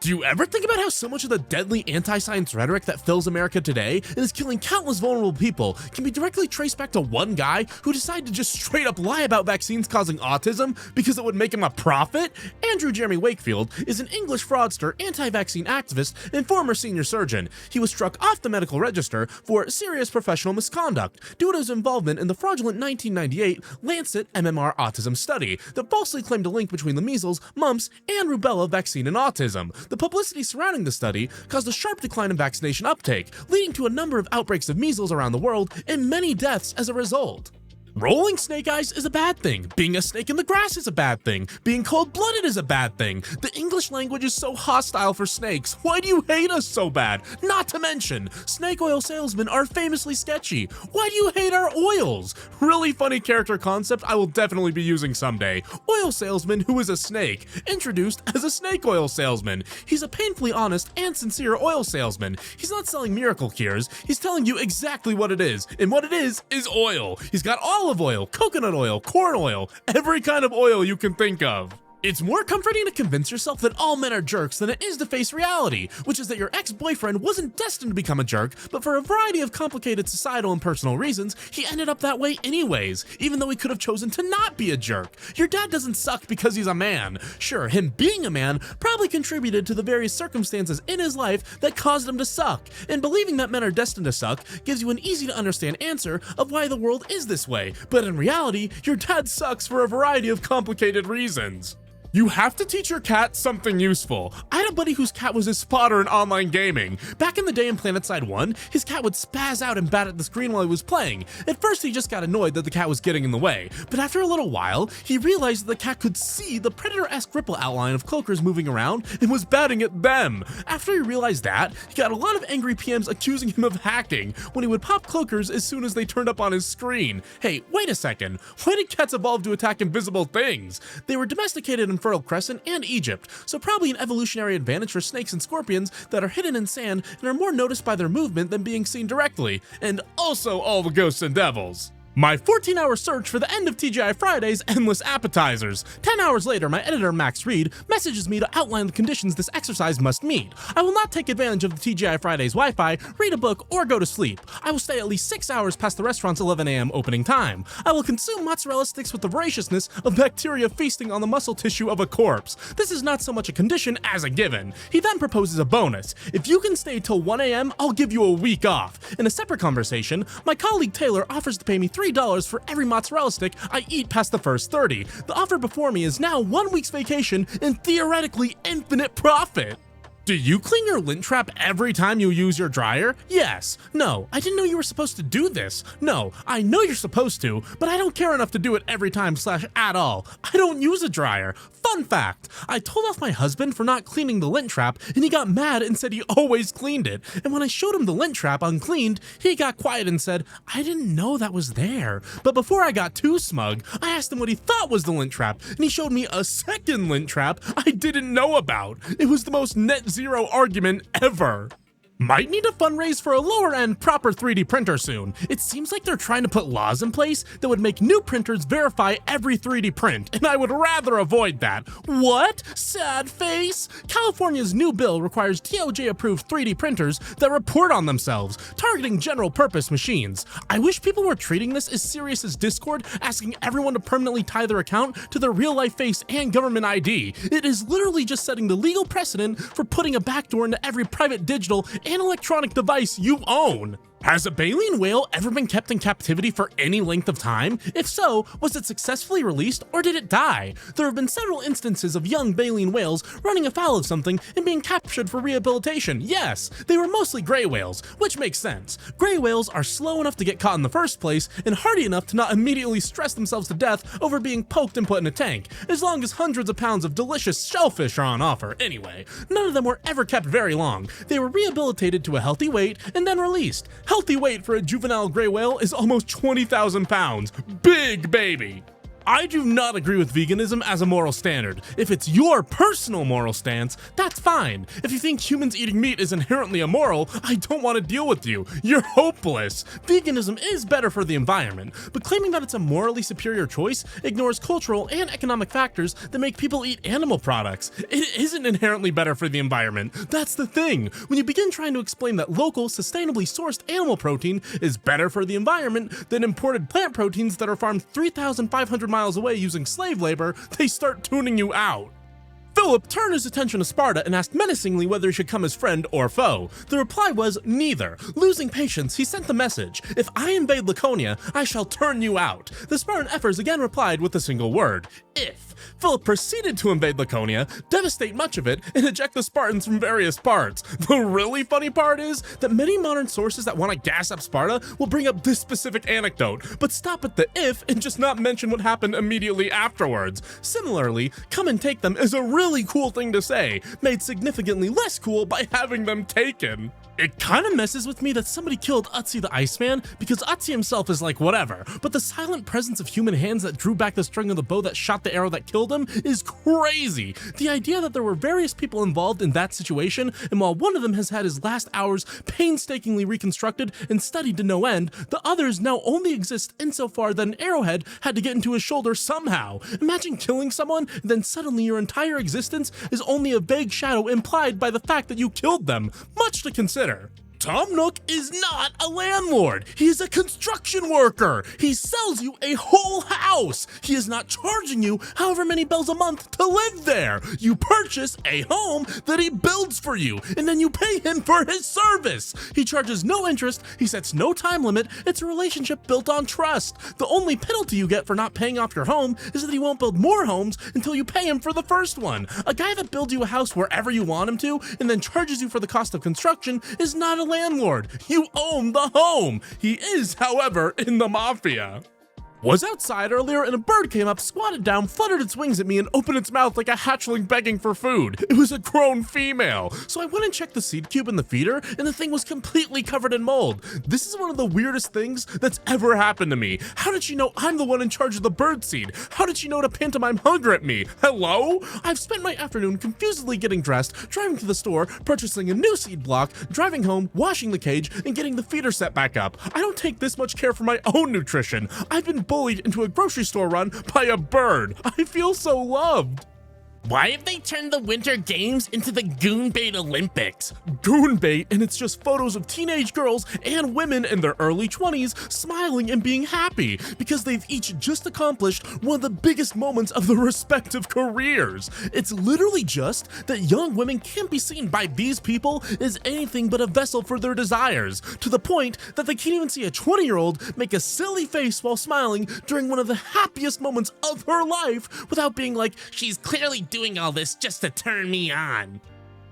Do you ever think about how so much of the deadly anti-science rhetoric that fills America today and is killing countless vulnerable people can be directly traced back to one guy who decided to just straight up lie about vaccines causing autism because it would make him a profit? Andrew Jeremy Wakefield is an English fraudster, anti-vaccine activist, and former senior surgeon. He was struck off the medical register for serious professional misconduct due to his involvement in the fraudulent 1998 Lancet MMR autism study that falsely claimed a link between the measles, mumps, and rubella vaccine and autism. The The publicity surrounding the study caused a sharp decline in vaccination uptake, leading to a number of outbreaks of measles around the world and many deaths as a result. Rolling snake eyes is a bad thing. Being a snake in the grass is a bad thing. Being cold-blooded is a bad thing. The English language is so hostile for snakes. Why do you hate us so bad? Not to mention, snake oil salesmen are famously sketchy. Why do you hate our oils? Really funny character concept I will definitely be using someday. Oil salesman who is a snake, introduced as a snake oil salesman. He's a painfully honest and sincere oil salesman. He's not selling miracle cures. He's telling you exactly what it is, and what it is oil. He's got olive oil, coconut oil, corn oil, every kind of oil you can think of. It's more comforting to convince yourself that all men are jerks than it is to face reality, which is that your ex-boyfriend wasn't destined to become a jerk, but for a variety of complicated societal and personal reasons, he ended up that way anyways, even though he could have chosen to not be a jerk. Your dad doesn't suck because he's a man. Sure, him being a man probably contributed to the various circumstances in his life that caused him to suck, and believing that men are destined to suck gives you an easy-to-understand answer of why the world is this way, but in reality, your dad sucks for a variety of complicated reasons. You have to teach your cat something useful. I had a buddy whose cat was his spotter in online gaming. Back in the day in PlanetSide 1, his cat would spaz out and bat at the screen while he was playing. At first he just got annoyed that the cat was getting in the way, but after a little while, he realized that the cat could see the predator-esque ripple outline of cloakers moving around and was batting at them. After he realized that, he got a lot of angry PMs accusing him of hacking when he would pop cloakers as soon as they turned up on his screen. Hey, wait a second. Why did cats evolve to attack invisible things? They were domesticated in Fertile Crescent and Egypt, so probably an evolutionary advantage for snakes and scorpions that are hidden in sand and are more noticed by their movement than being seen directly, and also all the ghosts and devils. My 14-hour search for the end of TGI Friday's endless appetizers. 10 hours later, my editor, Max Reed, messages me to outline the conditions this exercise must meet. I will not take advantage of the TGI Friday's Wi-Fi, read a book, or go to sleep. I will stay at least 6 hours past the restaurant's 11 a.m. opening time. I will consume mozzarella sticks with the voraciousness of bacteria feasting on the muscle tissue of a corpse. This is not so much a condition as a given. He then proposes a bonus. If you can stay till 1 a.m., I'll give you a week off. In a separate conversation, my colleague Taylor offers to pay me $3 for every mozzarella stick I eat past the first 30. The offer before me is now 1 week's vacation and theoretically infinite profit. Do you clean your lint trap every time you use your dryer? Yes. No, I didn't know you were supposed to do this. No, I know you're supposed to, but I don't care enough to do it every time / at all. I don't use a dryer. Fun fact, I told off my husband for not cleaning the lint trap and he got mad and said he always cleaned it. And when I showed him the lint trap uncleaned, he got quiet and said, I didn't know that was there. But before I got too smug, I asked him what he thought was the lint trap and he showed me a second lint trap I didn't know about. It was the most net zero argument ever. Might need to fundraise for a lower-end proper 3D printer soon. It seems like they're trying to put laws in place that would make new printers verify every 3D print, and I would rather avoid that. What? Sad face? California's new bill requires DOJ-approved 3D printers that report on themselves, targeting general-purpose machines. I wish people were treating this as serious as Discord, asking everyone to permanently tie their account to their real-life face and government ID. It is literally just setting the legal precedent for putting a backdoor into every private digital and electronic device you own. Has a baleen whale ever been kept in captivity for any length of time? If so, was it successfully released or did it die? There have been several instances of young baleen whales running afoul of something and being captured for rehabilitation. Yes, they were mostly gray whales, which makes sense. Gray whales are slow enough to get caught in the first place and hardy enough to not immediately stress themselves to death over being poked and put in a tank, as long as hundreds of pounds of delicious shellfish are on offer. Anyway, none of them were ever kept very long. They were rehabilitated to a healthy weight and then released. Healthy weight for a juvenile gray whale is almost 20,000 pounds. Big baby! I do not agree with veganism as a moral standard. If it's your personal moral stance, that's fine. If you think humans eating meat is inherently immoral, I don't want to deal with you. You're hopeless. Veganism is better for the environment, but claiming that it's a morally superior choice ignores cultural and economic factors that make people eat animal products. It isn't inherently better for the environment. That's the thing. When you begin trying to explain that local, sustainably sourced animal protein is better for the environment than imported plant proteins that are farmed 3,500 miles away using slave labor, they start tuning you out. Philip turned his attention to Sparta and asked menacingly whether he should come as friend or foe. The reply was neither. Losing patience, he sent the message, "If I invade Laconia, I shall turn you out." The Spartan ephors again replied with a single word, "if." Philip proceeded to invade Laconia, devastate much of it, and eject the Spartans from various parts. The really funny part is that many modern sources that want to gas up Sparta will bring up this specific anecdote, but stop at the if and just not mention what happened immediately afterwards. Similarly, "come and take them" is a really cool thing to say, made significantly less cool by having them taken. It kinda messes with me that somebody killed Ötzi the Iceman, because Ötzi himself is like whatever, but the silent presence of human hands that drew back the string of the bow that shot the arrow that killed him is crazy. The idea that there were various people involved in that situation, and while one of them has had his last hours painstakingly reconstructed and studied to no end, the others now only exist insofar that an arrowhead had to get into his shoulder somehow. Imagine killing someone, and then suddenly your entire existence is only a vague shadow implied by the fact that you killed them. Much to consider. Tom Nook is not a landlord. He is a construction worker. He sells you a whole house. He is not charging you however many bells a month to live there. You purchase a home that he builds for you, and then you pay him for his service. He charges no interest. He sets no time limit. It's a relationship built on trust. The only penalty you get for not paying off your home is that he won't build more homes until you pay him for the first one. A guy that builds you a house wherever you want him to and then charges you for the cost of construction is not a landlord. You own the home. He is, however, in the mafia. Was outside earlier and a bird came up, squatted down, fluttered its wings at me, and opened its mouth like a hatchling begging for food. It was a grown female. So I went and checked the seed cube in the feeder, and the thing was completely covered in mold. This is one of the weirdest things that's ever happened to me. How did she know I'm the one in charge of the bird seed? How did she know to pantomime hunger at me? Hello? I've spent my afternoon confusedly getting dressed, driving to the store, purchasing a new seed block, driving home, washing the cage, and getting the feeder set back up. I don't take this much care for my own nutrition. I've been bullied into a grocery store run by a bird. I feel so loved. Why have they turned the Winter Games into the Goonbait Olympics? Goonbait, and it's just photos of teenage girls and women in their early 20s smiling and being happy because they've each just accomplished one of the biggest moments of their respective careers. It's literally just that young women can't be seen by these people as anything but a vessel for their desires, to the point that they can't even see a 20-year-old make a silly face while smiling during one of the happiest moments of her life without being like, "She's clearly doing all this just to turn me on."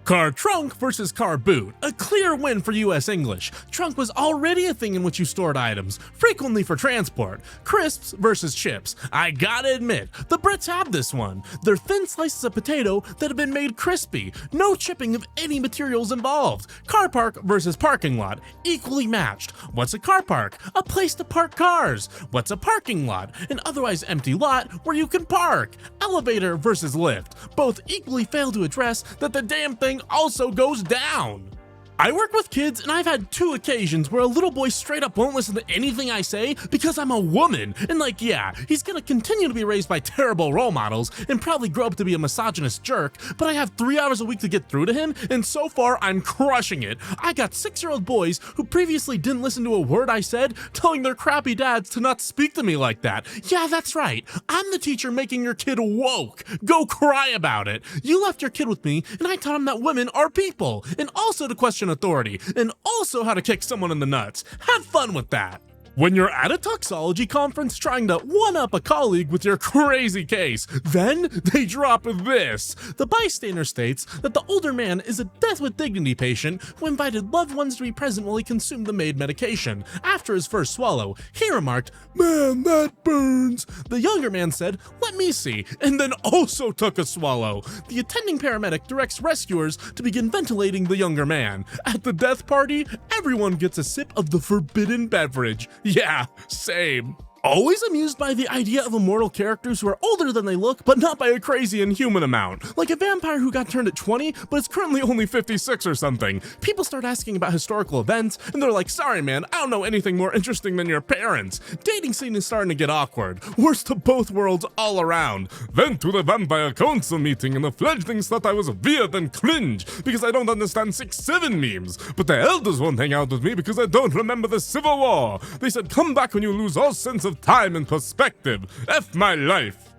Car trunk versus car boot. A clear win for US English. Trunk was already a thing in which you stored items, frequently for transport. Crisps versus chips. I gotta admit, the Brits have this one. They're thin slices of potato that have been made crispy. No chipping of any materials involved. Car park versus parking lot. Equally matched. What's a car park? A place to park cars. What's a parking lot? An otherwise empty lot where you can park. Elevator versus lift. Both equally fail to address that the damn thing also goes down. I work with kids, and I've had 2 occasions where a little boy straight up won't listen to anything I say because I'm a woman. And like, yeah, he's gonna continue to be raised by terrible role models and probably grow up to be a misogynist jerk, but I have 3 hours a week to get through to him, and so far I'm crushing it. I got 6-year-old boys who previously didn't listen to a word I said, telling their crappy dads to not speak to me like that. Yeah, that's right. I'm the teacher making your kid woke. Go cry about it. You left your kid with me, and I taught him that women are people, and also to question authority, and also how to kick someone in the nuts. Have fun with that. When you're at a toxology conference trying to one-up a colleague with your crazy case, then they drop this. The bystander states that the older man is a death with dignity patient who invited loved ones to be present while he consumed the made medication. After his first swallow, he remarked, "Man, that burns." The younger man said, "Let me see," and then also took a swallow. The attending paramedic directs rescuers to begin ventilating the younger man. At the death party, everyone gets a sip of the forbidden beverage. Yeah, same. Always amused by the idea of immortal characters who are older than they look, but not by a crazy inhuman amount. Like a vampire who got turned at 20, but is currently only 56 or something. People start asking about historical events, and they're like, "Sorry man, I don't know anything more interesting than your parents." Dating scene is starting to get awkward. Worst of both worlds all around. Went to the vampire council meeting, and the fledglings thought I was weird and cringe because I don't understand 6-7 memes. But the elders won't hang out with me because I don't remember the Civil War. They said, "Come back when you lose all sense of time and perspective." F my life.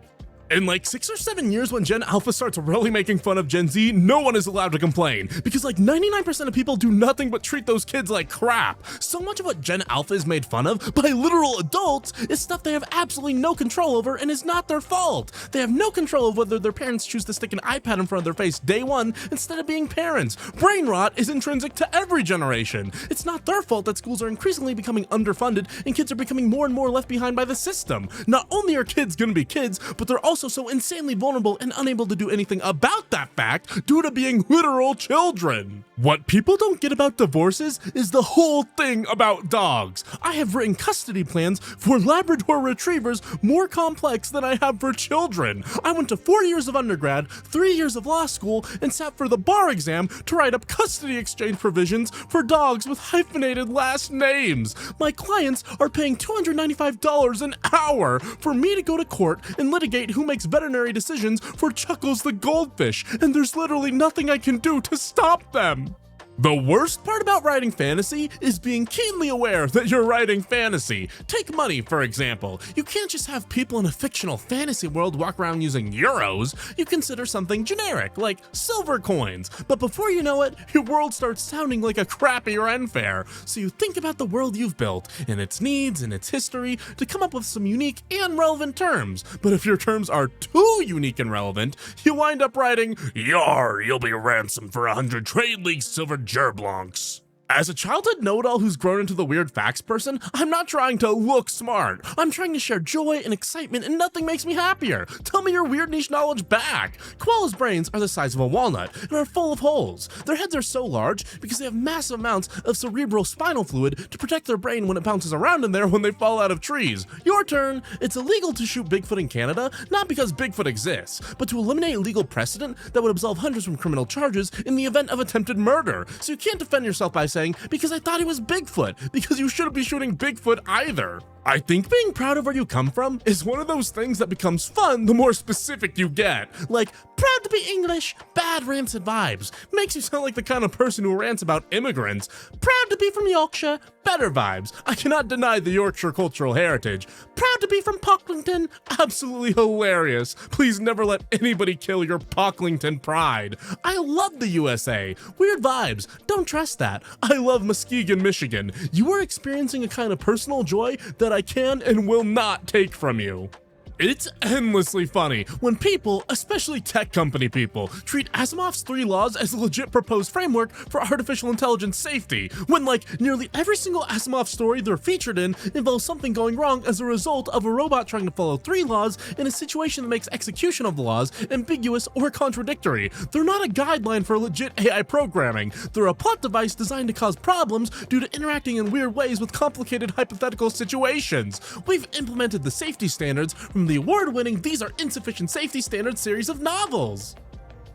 In like 6 or 7 years, when Gen Alpha starts really making fun of Gen Z, no one is allowed to complain, because like 99% of people do nothing but treat those kids like crap. So much of what Gen Alpha is made fun of by literal adults is stuff they have absolutely no control over and is not their fault. They have no control of whether their parents choose to stick an iPad in front of their face day one instead of being parents. Brain rot is intrinsic to every generation. It's not their fault that schools are increasingly becoming underfunded and kids are becoming more and more left behind by the system. Not only are kids gonna be kids, but they're also so insanely vulnerable and unable to do anything about that fact due to being literal children. What people don't get about divorces is the whole thing about dogs. I have written custody plans for Labrador retrievers more complex than I have for children. I went to 4 years of undergrad, 3 years of law school, and sat for the bar exam to write up custody exchange provisions for dogs with hyphenated last names. My clients are paying $295 an hour for me to go to court and litigate who makes veterinary decisions for Chuckles the goldfish, and there's literally nothing I can do to stop them. The worst part about writing fantasy is being keenly aware that you're writing fantasy. Take money, for example. You can't just have people in a fictional fantasy world walk around using euros. You consider something generic, like silver coins. But before you know it, your world starts sounding like a crappy Ren fair. So you think about the world you've built, and its needs and its history, to come up with some unique and relevant terms. But if your terms are too unique and relevant, you wind up writing, "Yar, you'll be ransomed for 100 trade league silver gerblancs." As a childhood know-it-all who's grown into the weird facts person, I'm not trying to look smart. I'm trying to share joy and excitement, and nothing makes me happier. Tell me your weird niche knowledge back. Koalas' brains are the size of a walnut and are full of holes. Their heads are so large because they have massive amounts of cerebral spinal fluid to protect their brain when it bounces around in there when they fall out of trees. Your turn. It's illegal to shoot Bigfoot in Canada, not because Bigfoot exists, but to eliminate legal precedent that would absolve hundreds from criminal charges in the event of attempted murder. So you can't defend yourself by saying, "Because I thought he was Bigfoot," because you shouldn't be shooting Bigfoot either. I think being proud of where you come from is one of those things that becomes fun the more specific you get. Like, proud to be English, bad rancid vibes. Makes you sound like the kind of person who rants about immigrants. Proud to be from Yorkshire, better vibes. I cannot deny the Yorkshire cultural heritage. Proud to be from Pocklington, absolutely hilarious. Please never let anybody kill your Pocklington pride. I love the USA. Weird vibes, don't trust that. I love Muskegon, Michigan. You are experiencing a kind of personal joy that I can and will not take from you. It's endlessly funny when people, especially tech company people, treat Asimov's 3 laws as a legit proposed framework for artificial intelligence safety, when like nearly every single Asimov story they're featured in involves something going wrong as a result of a robot trying to follow 3 laws in a situation that makes execution of the laws ambiguous or contradictory. They're not a guideline for legit AI programming. They're a plot device designed to cause problems due to interacting in weird ways with complicated hypothetical situations. We've implemented the safety standards from the award-winning These Are Insufficient Safety Standards series of novels.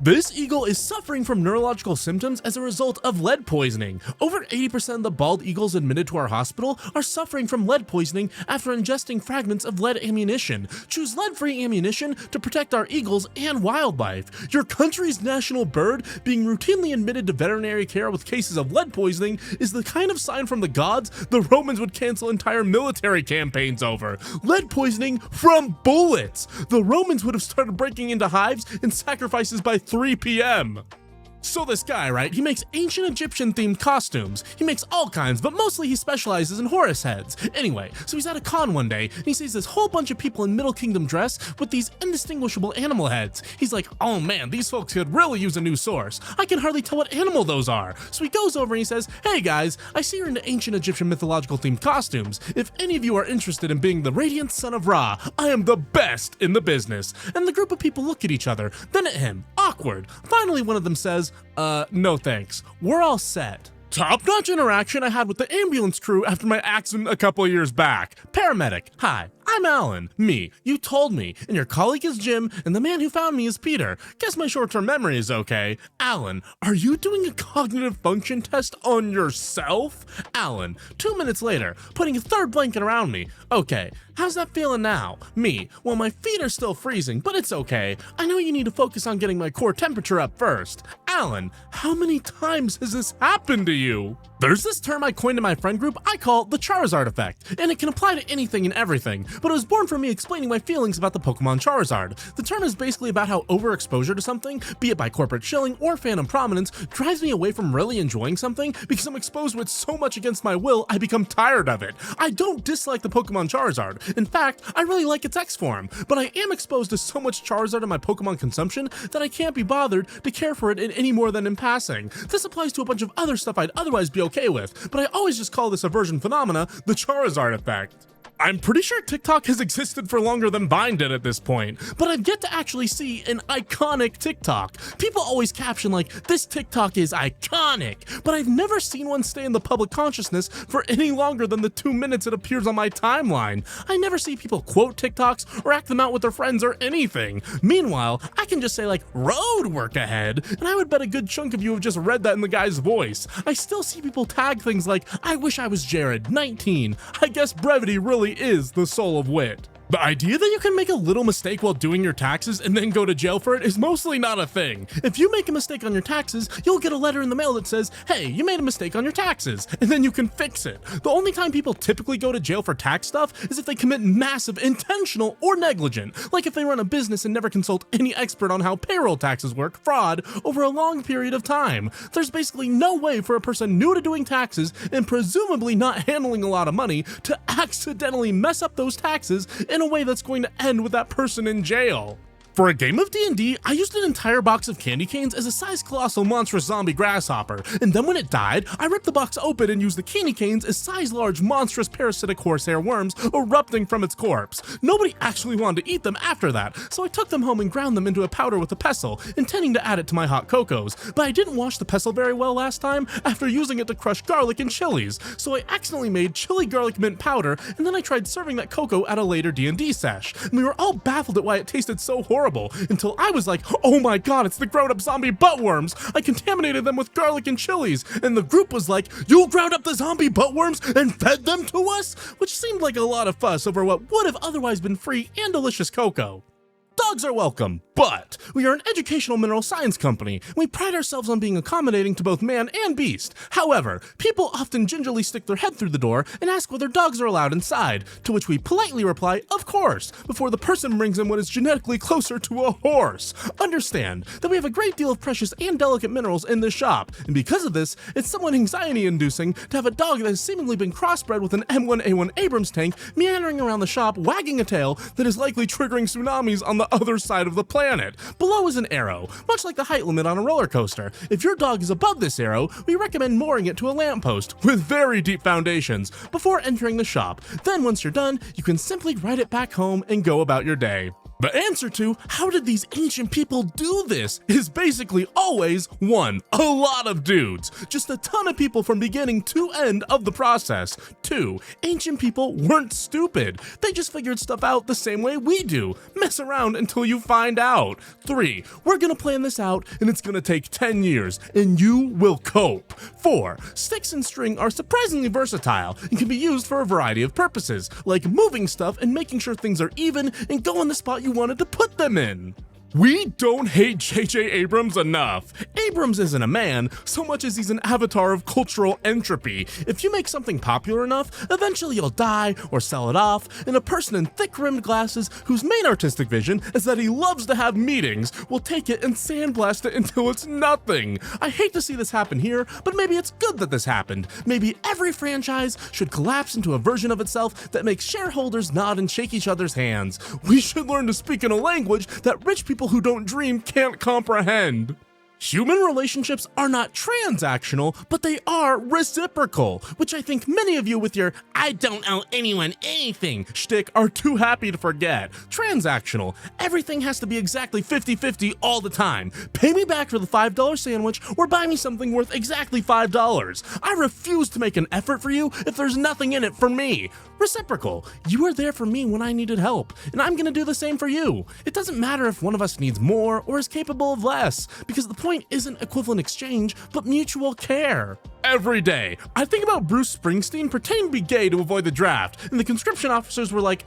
This eagle is suffering from neurological symptoms as a result of lead poisoning. Over 80% of the bald eagles admitted to our hospital are suffering from lead poisoning after ingesting fragments of lead ammunition. Choose lead-free ammunition to protect our eagles and wildlife. Your country's national bird being routinely admitted to veterinary care with cases of lead poisoning is the kind of sign from the gods the Romans would cancel entire military campaigns over. Lead poisoning from bullets! The Romans would have started breaking into hives and sacrifices by 3 p.m. So this guy, right, he makes ancient Egyptian themed costumes. He makes all kinds, but mostly he specializes in Horus heads. Anyway, so he's at a con one day, and he sees this whole bunch of people in Middle Kingdom dress with these indistinguishable animal heads. He's like, oh man, these folks could really use a new source. I can hardly tell what animal those are. So he goes over and he says, hey guys, I see you're into ancient Egyptian mythological themed costumes. If any of you are interested in being the radiant son of Ra, I am the best in the business. And the group of people look at each other, then at him, awkward. Finally, one of them says, no thanks. We're all set. Top-notch interaction I had with the ambulance crew after my accident a couple years back. Paramedic, hi, I'm Alan. Me, you told me. And your colleague is Jim, and the man who found me is Peter. Guess my short-term memory is okay. Alan, are you doing a cognitive function test on yourself? Alan, 2 minutes later, putting a third blanket around me. Okay, how's that feeling now? Me, well my feet are still freezing, but it's okay. I know you need to focus on getting my core temperature up first. Alan, how many times has this happened to you? There's this term I coined in my friend group I call the Charizard effect, and it can apply to anything and everything, but it was born from me explaining my feelings about the Pokemon Charizard. The term is basically about how overexposure to something, be it by corporate shilling or fandom prominence, drives me away from really enjoying something because I'm exposed to it so much against my will I become tired of it. I don't dislike the Pokemon Charizard. In fact, I really like its X form, but I am exposed to so much Charizard in my Pokemon consumption that I can't be bothered to care for it in any more than in passing. This applies to a bunch of other stuff I'd otherwise be okay with, but I always just call this aversion phenomena the Charizard effect. I'm pretty sure TikTok has existed for longer than Vine did at this point, but I've yet to actually see an iconic TikTok. People always caption like, this TikTok is iconic, but I've never seen one stay in the public consciousness for any longer than the 2 minutes it appears on my timeline. I never see people quote TikToks or act them out with their friends or anything. Meanwhile, I can just say like, road work ahead, and I would bet a good chunk of you have just read that in the guy's voice. I still see people tag things like, I wish I was Jared, 19. I guess brevity really is the soul of wit. The idea that you can make a little mistake while doing your taxes and then go to jail for it is mostly not a thing. If you make a mistake on your taxes, you'll get a letter in the mail that says, hey, you made a mistake on your taxes, and then you can fix it. The only time people typically go to jail for tax stuff is if they commit massive, intentional, or negligent, like if they run a business and never consult any expert on how payroll taxes work, fraud, over a long period of time. There's basically no way for a person new to doing taxes and presumably not handling a lot of money to accidentally mess up those taxes in a way that's going to end with that person in jail. For a game of D&D, I used an entire box of candy canes as a size colossal monstrous zombie grasshopper, and then when it died, I ripped the box open and used the candy canes as size large monstrous parasitic horsehair worms erupting from its corpse. Nobody actually wanted to eat them after that, so I took them home and ground them into a powder with a pestle, intending to add it to my hot cocos, but I didn't wash the pestle very well last time after using it to crush garlic and chilies, so I accidentally made chili garlic mint powder, and then I tried serving that cocoa at a later D&D sesh, and we were all baffled at why it tasted so horrible, until I was like, oh my god, it's the grown-up zombie buttworms! I contaminated them with garlic and chilies, and the group was like, you ground up the zombie buttworms and fed them to us? Which seemed like a lot of fuss over what would have otherwise been free and delicious cocoa. Dogs are welcome, but we are an educational mineral science company. We pride ourselves on being accommodating to both man and beast. However, people often gingerly stick their head through the door and ask whether dogs are allowed inside, to which we politely reply, of course, before the person brings in what is genetically closer to a horse. Understand that we have a great deal of precious and delicate minerals in this shop, and because of this, it's somewhat anxiety-inducing to have a dog that has seemingly been crossbred with an M1A1 Abrams tank meandering around the shop wagging a tail that is likely triggering tsunamis on the other side of the planet. Below is an arrow, much like the height limit on a roller coaster. If your dog is above this arrow, we recommend mooring it to a lamppost with very deep foundations before entering the shop. Then once you're done, you can simply ride it back home and go about your day. The answer to how did these ancient people do this is basically always one, a lot of dudes. Just a ton of people from beginning to end of the process. 2, ancient people weren't stupid. They just figured stuff out the same way we do. Mess around until you find out. 3, we're gonna plan this out and it's gonna take 10 years and you will cope. 4, sticks and string are surprisingly versatile and can be used for a variety of purposes, like moving stuff and making sure things are even and go in the spot you wanted to put them in. We don't hate J.J. Abrams enough. Abrams isn't a man so much as he's an avatar of cultural entropy. If you make something popular enough, eventually you'll die or sell it off, and a person in thick-rimmed glasses whose main artistic vision is that he loves to have meetings will take it and sandblast it until it's nothing. I hate to see this happen here, but maybe it's good that this happened. Maybe every franchise should collapse into a version of itself that makes shareholders nod and shake each other's hands. We should learn to speak in a language that rich people who don't dream can't comprehend. Human relationships are not transactional, but they are reciprocal, which I think many of you with your I don't owe anyone anything shtick are too happy to forget. Transactional. Everything has to be exactly 50-50 all the time. Pay me back for the $5 sandwich or buy me something worth exactly $5. I refuse to make an effort for you if there's nothing in it for me. Reciprocal. You were there for me when I needed help, and I'm gonna do the same for you. It doesn't matter if one of us needs more or is capable of less, because the point isn't equivalent exchange, but mutual care. every day. I think about Bruce Springsteen pretending to be gay to avoid the draft, and the conscription officers were like,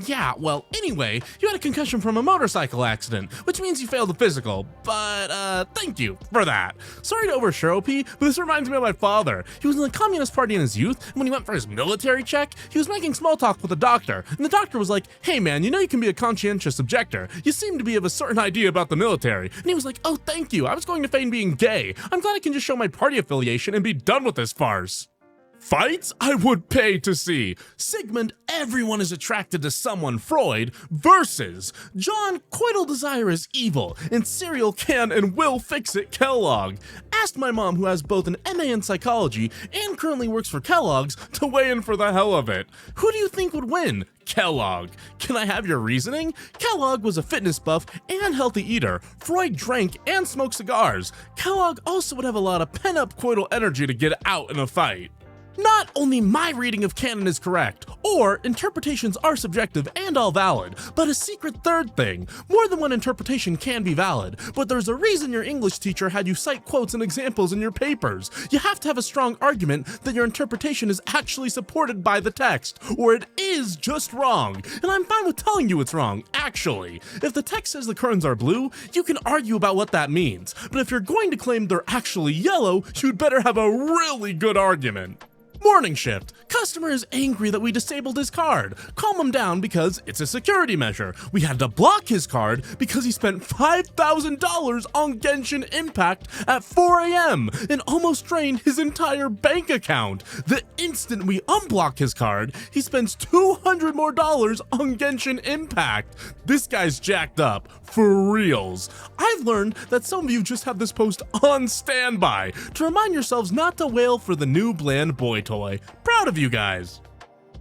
yeah, well, anyway, you had a concussion from a motorcycle accident, which means you failed the physical, but, thank you for that. Sorry to overshare, OP, but this reminds me of my father. He was in the Communist Party in his youth, and when he went for his military check, he was making small talk with the doctor, and the doctor was like, hey man, you know you can be a conscientious objector. You seem to be of a certain idea about the military. And he was like, oh, thank you. I was going to feign being gay. I'm glad I can just show my party affiliation and be done with this farce. Fights I would pay to see. Sigmund, everyone is attracted to someone, Freud, versus John, coital desire is evil, and cereal can and will fix it, Kellogg. Asked my mom, who has both an MA in psychology and currently works for Kellogg's, to weigh in for the hell of it. Who do you think would win? Kellogg. Can I have your reasoning? Kellogg was a fitness buff and healthy eater. Freud drank and smoked cigars. Kellogg also would have a lot of pent-up coital energy to get out in a fight. Not only my reading of canon is correct, or interpretations are subjective and all valid, but a secret third thing. More than one interpretation can be valid, but there's a reason your English teacher had you cite quotes and examples in your papers. You have to have a strong argument that your interpretation is actually supported by the text, or it is just wrong. And I'm fine with telling you it's wrong, actually. If the text says the curtains are blue, you can argue about what that means. But if you're going to claim they're actually yellow, you'd better have a really good argument. Morning shift. Customer is angry that we disabled his card. Calm him down because it's a security measure. We had to block his card because he spent $5,000 on Genshin Impact at 4 a.m. and almost drained his entire bank account. The instant we unblock his card, he spends $200 more on Genshin Impact. This guy's jacked up. For reals. I've learned that some of you just have this post on standby to remind yourselves not to wail for the new bland boy toy. Proud of you guys.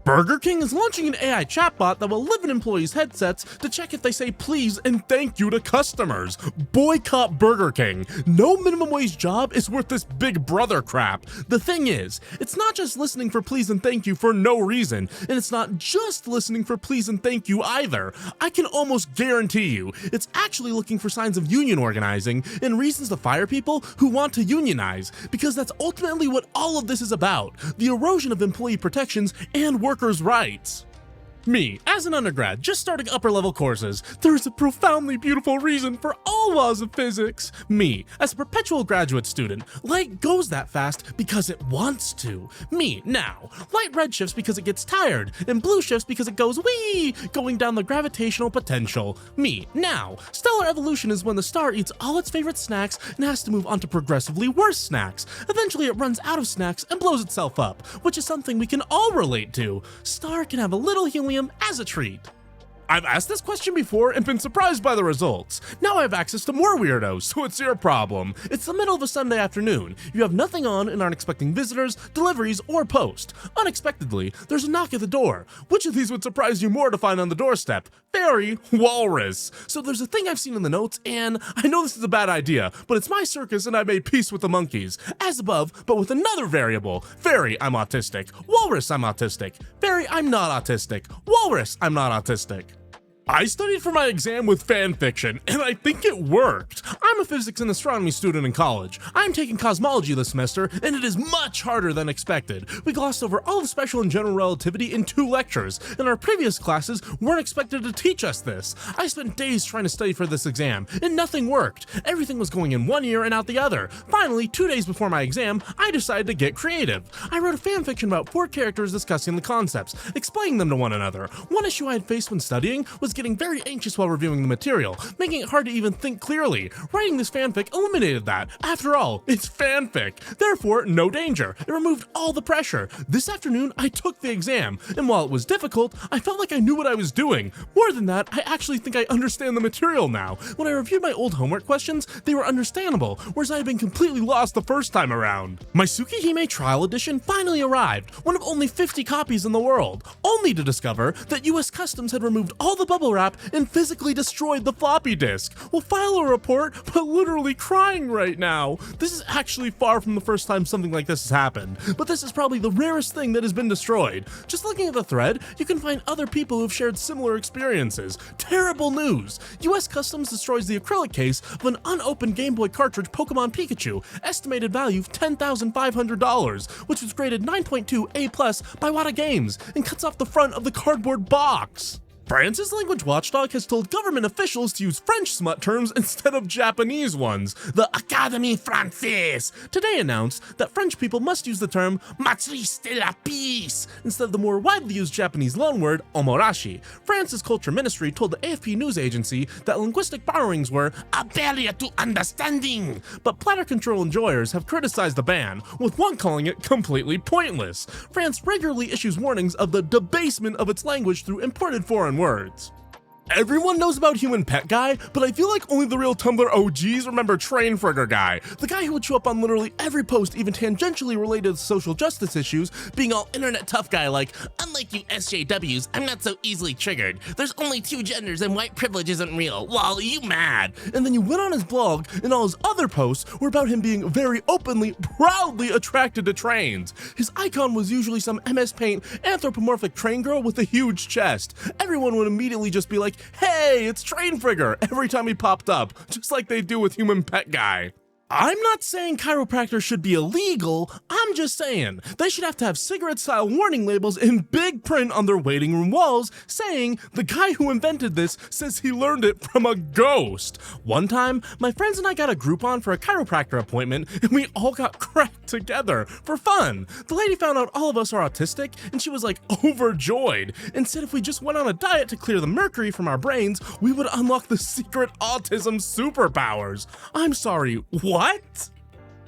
Burger King is launching an AI chatbot that will live in employees' headsets to check if they say please and thank you to customers. Boycott Burger King. No minimum wage job is worth this big brother crap. The thing is, it's not just listening for please and thank you for no reason, and it's not just listening for please and thank you either. I can almost guarantee you, it's actually looking for signs of union organizing and reasons to fire people who want to unionize, because that's ultimately what all of this is about, the erosion of employee protections and workers' rights. Me, as an undergrad, just starting upper-level courses, there is a profoundly beautiful reason for all laws of physics. Me, as a perpetual graduate student, light goes that fast because it wants to. Me, now, light red shifts because it gets tired, and blue shifts because it goes wee, going down the gravitational potential. Me, now, stellar evolution is when the star eats all its favorite snacks and has to move on to progressively worse snacks. Eventually it runs out of snacks and blows itself up, which is something we can all relate to. Star can have a little helium as a treat. I've asked this question before and been surprised by the results. Now I have access to more weirdos, so it's your problem. It's the middle of a Sunday afternoon. You have nothing on and aren't expecting visitors, deliveries, or post. Unexpectedly, there's a knock at the door. Which of these would surprise you more to find on the doorstep? Fairy, walrus. So there's a thing I've seen in the notes, and I know this is a bad idea, but it's my circus and I made peace with the monkeys. As above, but with another variable. Fairy, I'm autistic. Walrus, I'm autistic. Fairy, I'm not autistic. Walrus, I'm not autistic. I studied for my exam with fan fiction, and I think it worked. I'm a physics and astronomy student in college. I'm taking cosmology this semester, and it is much harder than expected. We glossed over all the special and general relativity in 2 lectures, and our previous classes weren't expected to teach us this. I spent days trying to study for this exam, and nothing worked. Everything was going in one ear and out the other. Finally, 2 days before my exam, I decided to get creative. I wrote a fan fiction about 4 characters discussing the concepts, explaining them to one another. One issue I had faced when studying was getting very anxious while reviewing the material, making it hard to even think clearly. Writing this fanfic eliminated that. After all, it's fanfic. Therefore, no danger. It removed all the pressure. This afternoon, I took the exam, and while it was difficult, I felt like I knew what I was doing. More than that, I actually think I understand the material now. When I reviewed my old homework questions, they were understandable, whereas I had been completely lost the first time around. My Tsukihime Trial Edition finally arrived, one of only 50 copies in the world, only to discover that US Customs had removed all the bubble bubble wrap and physically destroyed the floppy disk. We'll file a report, but literally crying right now. This is actually far from the first time something like this has happened, but this is probably the rarest thing that has been destroyed. Just looking at the thread, you can find other people who've shared similar experiences. Terrible news! US Customs destroys the acrylic case of an unopened Game Boy cartridge Pokemon Pikachu, estimated value of $10,500, which was graded 9.2 A+ by Wata Games, and cuts off the front of the cardboard box. France's language watchdog has told government officials to use French smut terms instead of Japanese ones. The Académie Française today announced that French people must use the term matrice de la piece instead of the more widely used Japanese loanword omorashi. France's culture ministry told the AFP news agency that linguistic borrowings were a barrier to understanding, but platter control enjoyers have criticized the ban, with one calling it completely pointless. France regularly issues warnings of the debasement of its language through imported foreign words. Everyone knows about Human Pet Guy, but I feel like only the real Tumblr OGs remember Train Frigger Guy, the guy who would show up on literally every post even tangentially related to social justice issues, being all internet tough guy like, unlike you SJWs, I'm not so easily triggered. There's only 2 genders and white privilege isn't real. Lol, you mad? And then you went on his blog and all his other posts were about him being very openly, proudly attracted to trains. His icon was usually some MS Paint anthropomorphic train girl with a huge chest. Everyone would immediately just be like, hey, it's Train Frigger, every time he popped up, just like they do with Human Pet Guy. I'm not saying chiropractors should be illegal, I'm just saying they should have to have cigarette-style warning labels in big print on their waiting room walls saying the guy who invented this says he learned it from a ghost. One time, my friends and I got a Groupon for a chiropractor appointment and we all got cracked together for fun. The lady found out all of us are autistic and she was like overjoyed and said if we just went on a diet to clear the mercury from our brains, we would unlock the secret autism superpowers. I'm sorry, what?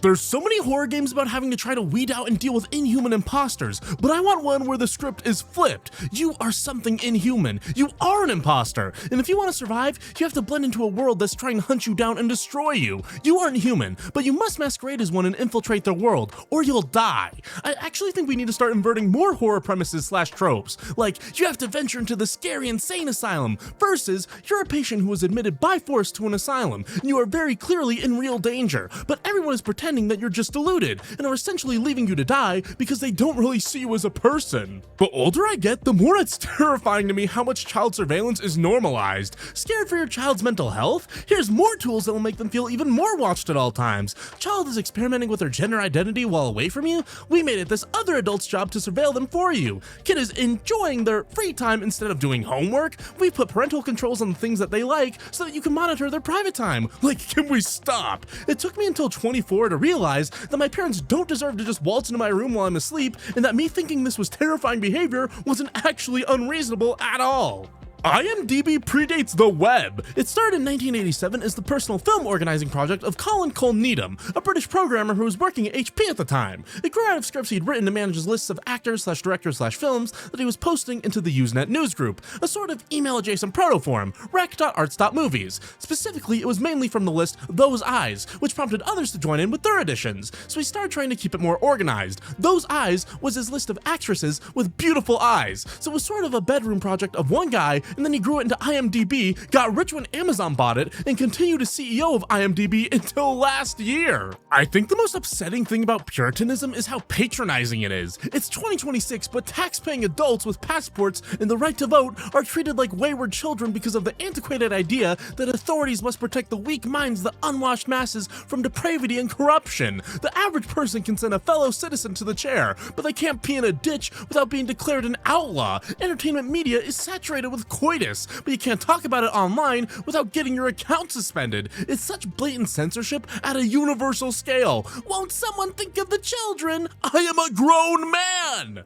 There's so many horror games about having to try to weed out and deal with inhuman imposters, but I want one where the script is flipped. You are something inhuman. You are an imposter. And if you want to survive, you have to blend into a world that's trying to hunt you down and destroy you. You aren't human, but you must masquerade as one and infiltrate their world, or you'll die. I actually think we need to start inverting more horror premises / tropes, like you have to venture into the scary insane asylum, versus you're a patient who was admitted by force to an asylum, and you are very clearly in real danger, but everyone is pretending that you're just deluded and are essentially leaving you to die because they don't really see you as a person. The older I get, the more it's terrifying to me how much child surveillance is normalized. Scared for your child's mental health? Here's more tools that will make them feel even more watched at all times. Child is experimenting with their gender identity while away from you? We made it this other adult's job to surveil them for you. Kid is enjoying their free time instead of doing homework? We put parental controls on the things that they like so that you can monitor their private time. Like, can we stop? It took me until 24 to realize that my parents don't deserve to just waltz into my room while I'm asleep, and that me thinking this was terrifying behavior wasn't actually unreasonable at all. IMDb predates the web. It started in 1987 as the personal film organizing project of Colin Cole Needham, a British programmer who was working at HP at the time. It grew out of scripts he'd written to manage his lists of actors / directors / films that he was posting into the Usenet newsgroup, a sort of email-adjacent proto-forum, rec.arts.movies. Specifically, it was mainly from the list Those Eyes, which prompted others to join in with their additions, so he started trying to keep it more organized. Those Eyes was his list of actresses with beautiful eyes, so it was sort of a bedroom project of one guy, and then he grew it into IMDb, got rich when Amazon bought it, and continued as CEO of IMDb until last year. I think the most upsetting thing about Puritanism is how patronizing it is. It's 2026, but tax-paying adults with passports and the right to vote are treated like wayward children because of the antiquated idea that authorities must protect the weak minds of the unwashed masses from depravity and corruption. The average person can send a fellow citizen to the chair, but they can't pee in a ditch without being declared an outlaw. Entertainment media is saturated with coitus, but you can't talk about it online without getting your account suspended. It's such blatant censorship at a universal scale. Won't someone think of the children? I am a grown man!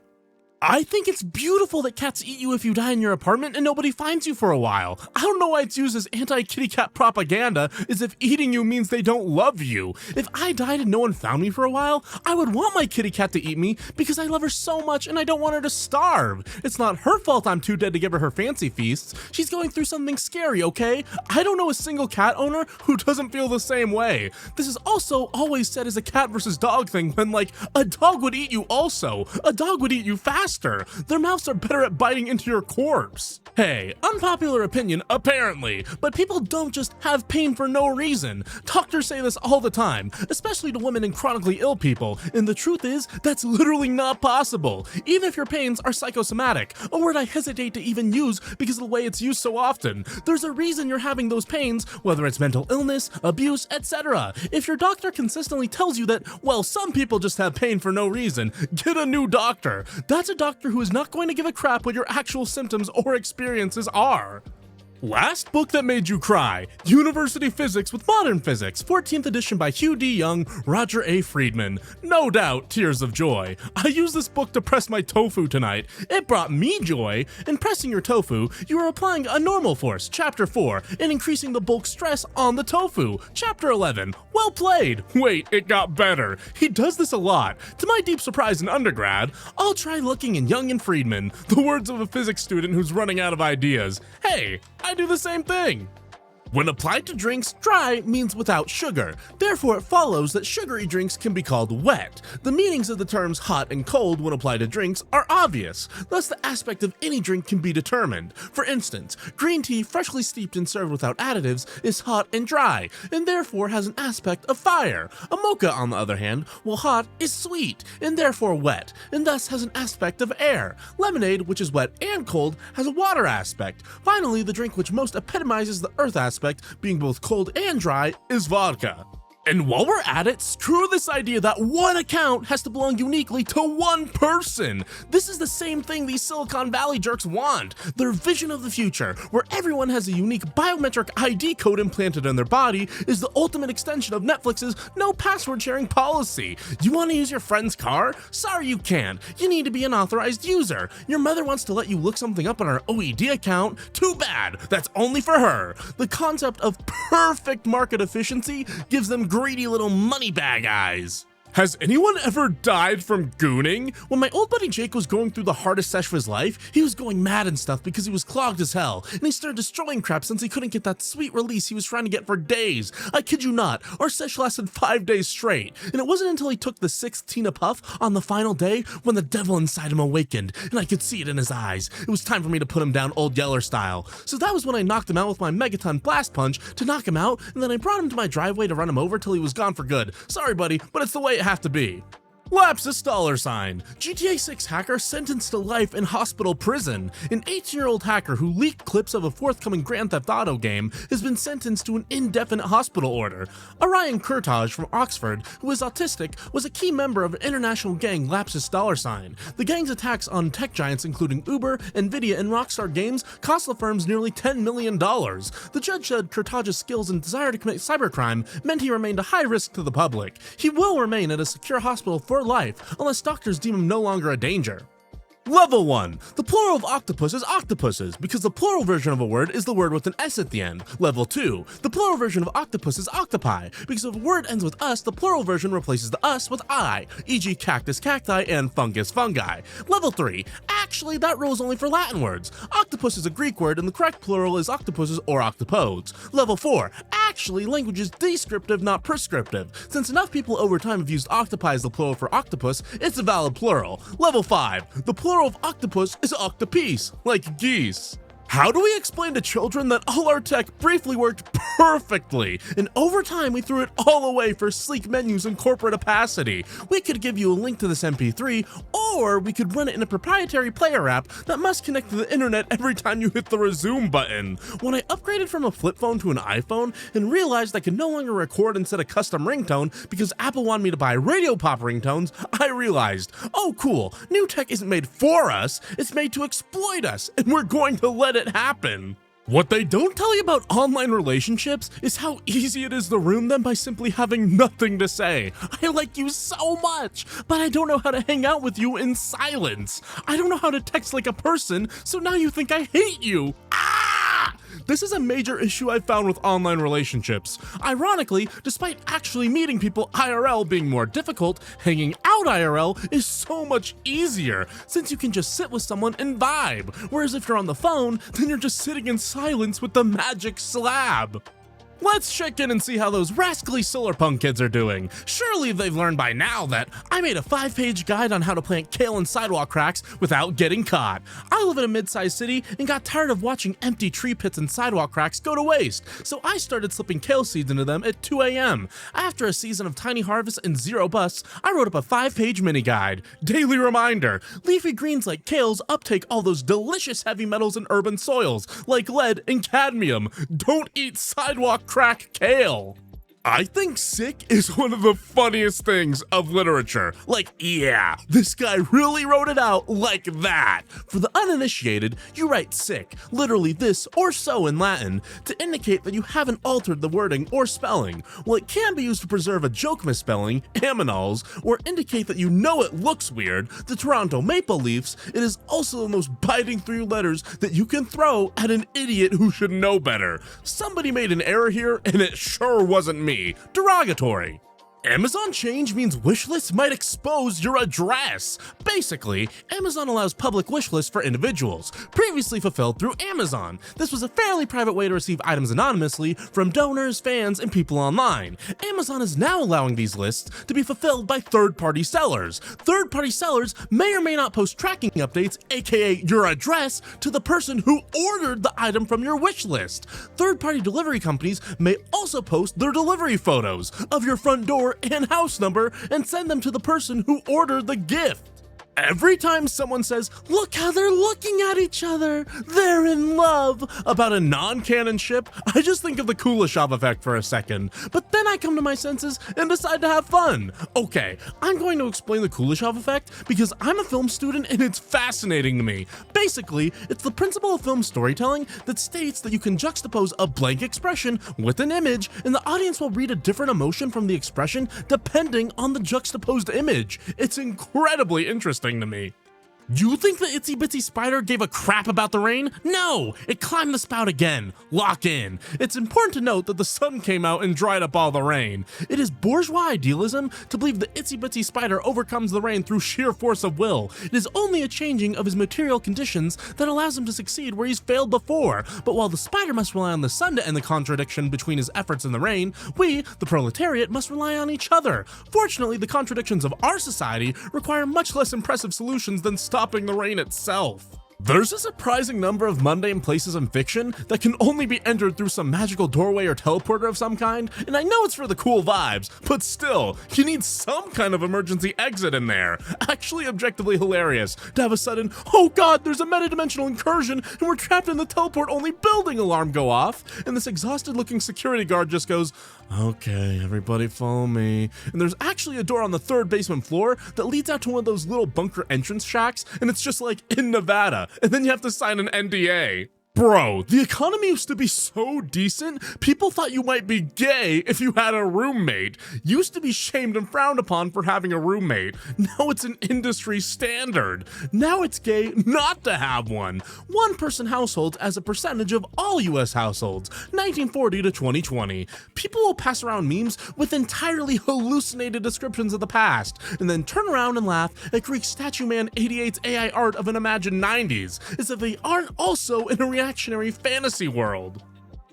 I think it's beautiful that cats eat you if you die in your apartment and nobody finds you for a while. I don't know why it's used as anti-kitty cat propaganda, as if eating you means they don't love you. If I died and no one found me for a while, I would want my kitty cat to eat me because I love her so much and I don't want her to starve. It's not her fault I'm too dead to give her her fancy feasts. She's going through something scary, okay? I don't know a single cat owner who doesn't feel the same way. This is also always said as a cat versus dog thing when, like, a dog would eat you also. A dog would eat you faster. faster. Their mouths are better at biting into your corpse. Hey, unpopular opinion apparently, but people don't just have pain for no reason. Doctors say this all the time, especially to women and chronically ill people, and the truth is, that's literally not possible, even if your pains are psychosomatic, a word I hesitate to even use because of the way it's used so often. There's a reason you're having those pains, whether it's mental illness, abuse, etc. If your doctor consistently tells you that, well, some people just have pain for no reason, get a new doctor. That's a doctor who is not going to give a crap what your actual symptoms or experiences are. Last book that made you cry, University Physics with Modern Physics, 14th edition by Hugh D. Young, Roger A. Friedman. No doubt, tears of joy. I used this book to press my tofu tonight. It brought me joy. In pressing your tofu, you are applying a normal force, Chapter 4, and increasing the bulk stress on the tofu, Chapter 11. Well played. Wait, it got better. He does this a lot. To my deep surprise in undergrad, I'll try looking in Young and Friedman, the words of a physics student who's running out of ideas. Hey, I do the same thing. When applied to drinks, dry means without sugar. Therefore, it follows that sugary drinks can be called wet. The meanings of the terms hot and cold when applied to drinks are obvious. Thus, the aspect of any drink can be determined. For instance, green tea freshly steeped and served without additives is hot and dry, and therefore has an aspect of fire. A mocha, on the other hand, while hot, is sweet, and therefore wet, and thus has an aspect of air. Lemonade, which is wet and cold, has a water aspect. Finally, the drink which most epitomizes the earth aspect, being both cold and dry, is vodka. And while we're at it, screw this idea that one account has to belong uniquely to one person. This is the same thing these Silicon Valley jerks want. Their vision of the future, where everyone has a unique biometric ID code implanted in their body, is the ultimate extension of Netflix's no password sharing policy. You want to use your friend's car? Sorry you can't. You need to be an authorized user. Your mother wants to let you look something up on her OED account? Too bad. That's only for her. The concept of perfect market efficiency gives them greedy little money bag eyes. Has anyone ever died from gooning? When my old buddy Jake was going through the hardest sesh of his life, he was going mad and stuff because he was clogged as hell, and he started destroying crap since he couldn't get that sweet release he was trying to get for days. I kid you not, our sesh lasted 5 days straight, and it wasn't until he took the 6th Tina Puff on the final day when the devil inside him awakened, and I could see it in his eyes. It was time for me to put him down Old Yeller style. So that was when I knocked him out with my Megaton Blast Punch to knock him out, and then I brought him to my driveway to run him over till he was gone for good. Sorry buddy, but it's the way it have to be. Lapsus $sign. GTA 6 hacker sentenced to life in hospital prison. An 18-year-old hacker who leaked clips of a forthcoming Grand Theft Auto game has been sentenced to an indefinite hospital order. Orion Kurtaj from Oxford, who is autistic, was a key member of an international gang, Lapsus $sign. The gang's attacks on tech giants including Uber, Nvidia, and Rockstar Games cost the firms nearly $10 million. The judge said Kurtaj's skills and desire to commit cybercrime meant he remained a high risk to the public. He will remain at a secure hospital for life, unless doctors deem him no longer a danger. Level 1. The plural of octopus is octopuses, because the plural version of a word is the word with an S at the end. Level 2. The plural version of octopus is octopi, because if a word ends with us, the plural version replaces the us with I, e.g. cactus, cacti, and fungus, fungi. Level 3. Actually, that rule is only for Latin words. Octopus is a Greek word, and the correct plural is octopuses or octopodes. Level 4. Actually, language is descriptive, not prescriptive. Since enough people over time have used octopi as the plural for octopus, it's a valid plural. Level 5. The plural of octopus is octopiece, like geese. How do we explain to children that all our tech briefly worked perfectly, and over time we threw it all away for sleek menus and corporate opacity? We could give you a link to this MP3, or we could run it in a proprietary player app that must connect to the internet every time you hit the resume button. When I upgraded from a flip phone to an iPhone and realized I could no longer record and set a custom ringtone because Apple wanted me to buy radio pop ringtones, I realized, oh cool, new tech isn't made for us, it's made to exploit us, and we're going to let it happen. What they don't tell you about online relationships is how easy it is to ruin them by simply having nothing to say. I like you so much, but I don't know how to hang out with you in silence. I don't know how to text like a person, so now you think I hate you. This is a major issue I've found with online relationships. Ironically, despite actually meeting people IRL being more difficult, hanging out IRL is so much easier, since you can just sit with someone and vibe, whereas if you're on the phone, then you're just sitting in silence with the magic slab. Let's check in and see how those rascally solarpunk kids are doing. Surely they've learned by now that I made a 5-page guide on how to plant kale in sidewalk cracks without getting caught. I live in a mid-sized city and got tired of watching empty tree pits and sidewalk cracks go to waste, so I started slipping kale seeds into them at 2 a.m. After a season of tiny harvests and 0 busts, I wrote up a 5-page mini guide. Daily reminder: leafy greens like kales uptake all those delicious heavy metals in urban soils, like lead and cadmium. Don't eat sidewalk crack kale. I think sick is one of the funniest things of literature. Like, yeah, this guy really wrote it out like that. For the uninitiated, you write sick, literally this or so in Latin, to indicate that you haven't altered the wording or spelling. While it can be used to preserve a joke misspelling, aminals, or indicate that you know it looks weird, the Toronto Maple Leafs, it is also the most biting 3 letters that you can throw at an idiot who should know better. Somebody made an error here, and it sure wasn't me. Derogatory. Amazon change means wish lists might expose your address. Basically, Amazon allows public wish lists for individuals, previously fulfilled through Amazon. This was a fairly private way to receive items anonymously from donors, fans, and people online. Amazon is now allowing these lists to be fulfilled by third-party sellers. Third-party sellers may or may not post tracking updates, aka your address, to the person who ordered the item from your wish list. Third-party delivery companies may also post their delivery photos of your front door and house number and send them to the person who ordered the gift. Every time someone says, "Look how they're looking at each other, they're in love," about a non-canon ship, I just think of the Kuleshov effect for a second. But then I come to my senses and decide to have fun. Okay, I'm going to explain the Kuleshov effect because I'm a film student and it's fascinating to me. Basically, it's the principle of film storytelling that states that you can juxtapose a blank expression with an image, and the audience will read a different emotion from the expression depending on the juxtaposed image. It's incredibly interesting to me. You think the itsy bitsy spider gave a crap about the rain? No! It climbed the spout again. Lock in. It's important to note that the sun came out and dried up all the rain. It is bourgeois idealism to believe the itsy bitsy spider overcomes the rain through sheer force of will. It is only a changing of his material conditions that allows him to succeed where he's failed before. But while the spider must rely on the sun to end the contradiction between his efforts and the rain, we, the proletariat, must rely on each other. Fortunately, the contradictions of our society require much less impressive solutions than stopping the rain itself. There's a surprising number of mundane places in fiction that can only be entered through some magical doorway or teleporter of some kind, and I know it's for the cool vibes, but still, you need some kind of emergency exit in there. Actually objectively hilarious to have a sudden, "Oh god, there's a metadimensional incursion and we're trapped in the teleport-only building" alarm go off, and this exhausted looking security guard just goes, "Okay, everybody follow me." And there's actually a door on the 3rd basement floor that leads out to one of those little bunker entrance shacks, and it's just like in Nevada. And then you have to sign an NDA. Bro, the economy used to be so decent, people thought you might be gay if you had a roommate. Used to be shamed and frowned upon for having a roommate. Now it's an industry standard. Now it's gay not to have one. 1-person households as a percentage of all US households, 1940 to 2020. People will pass around memes with entirely hallucinated descriptions of the past, and then turn around and laugh at Greek Statue Man 88's AI art of an imagined 90s, as if they aren't also in a reactionary fantasy world.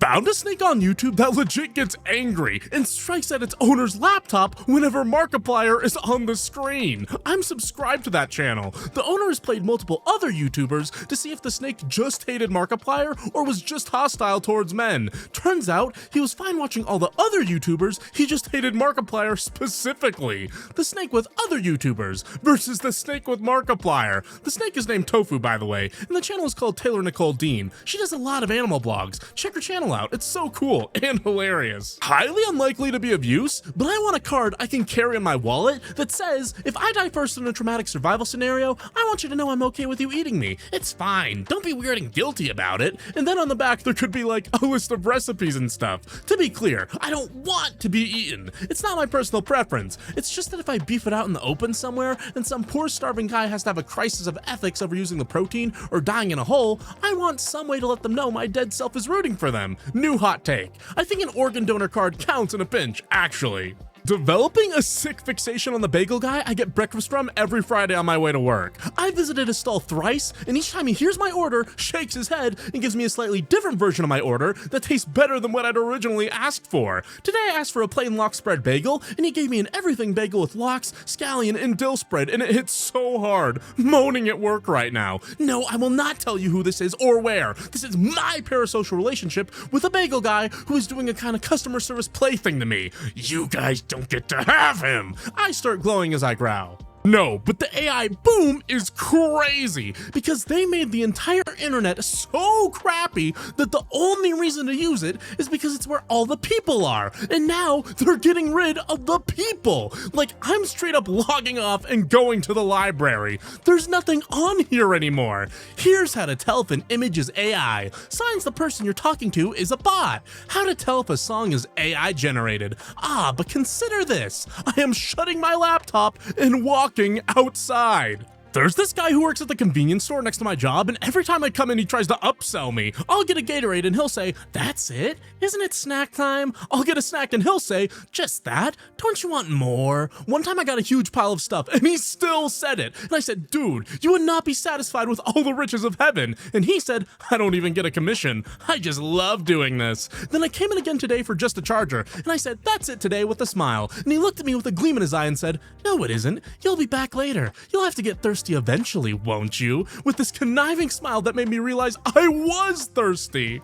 Found a snake on YouTube that legit gets angry and strikes at its owner's laptop whenever Markiplier is on the screen. I'm subscribed to that channel. The owner has played multiple other YouTubers to see if the snake just hated Markiplier or was just hostile towards men. Turns out he was fine watching all the other YouTubers, he just hated Markiplier specifically. The snake with other YouTubers versus the snake with Markiplier. The snake is named Tofu, by the way, and the channel is called Taylor Nicole Dean. She does a lot of animal blogs. Check her channel out. It's so cool and hilarious. Highly unlikely to be of use, but I want a card I can carry in my wallet that says, if I die first in a traumatic survival scenario, I want you to know I'm okay with you eating me. It's fine. Don't be weird and guilty about it. And then on the back, there could be like a list of recipes and stuff. To be clear, I don't want to be eaten. It's not my personal preference. It's just that if I beef it out in the open somewhere and some poor starving guy has to have a crisis of ethics over using the protein or dying in a hole, I want some way to let them know my dead self is rooting for them. New hot take. I think an organ donor card counts in a pinch, actually. Developing a sick fixation on the bagel guy I get breakfast from every Friday on my way to work. I visited his stall thrice, and each time he hears my order, shakes his head, and gives me a slightly different version of my order that tastes better than what I'd originally asked for. Today I asked for a plain lox spread bagel, and he gave me an everything bagel with lox, scallion, and dill spread, and it hit so hard. Moaning at work right now. No, I will not tell you who this is or where. This is my parasocial relationship with a bagel guy who is doing a kind of customer service plaything to me. You guys don't get to have him. I start glowing as I growl. No, but the AI boom is crazy because they made the entire internet so crappy that the only reason to use it is because it's where all the people are. And now they're getting rid of the people. Like, I'm straight up logging off and going to the library. There's nothing on here anymore. Here's how to tell if an image is AI. Signs the person you're talking to is a bot. How to tell if a song is AI generated. But consider this. I am shutting my laptop and walking outside. There's this guy who works at the convenience store next to my job, and every time I come in, he tries to upsell me. I'll get a Gatorade, and he'll say, "That's it? Isn't it snack time?" I'll get a snack, and he'll say, "Just that? Don't you want more?" One time I got a huge pile of stuff, and he still said it. And I said, "Dude, you would not be satisfied with all the riches of heaven." And he said, "I don't even get a commission. I just love doing this." Then I came in again today for just a charger, and I said, "That's it today," with a smile. And he looked at me with a gleam in his eye and said, "No, it isn't. You'll be back later. You'll have to get thirsty eventually, won't you?" With this conniving smile that made me realize I was thirsty.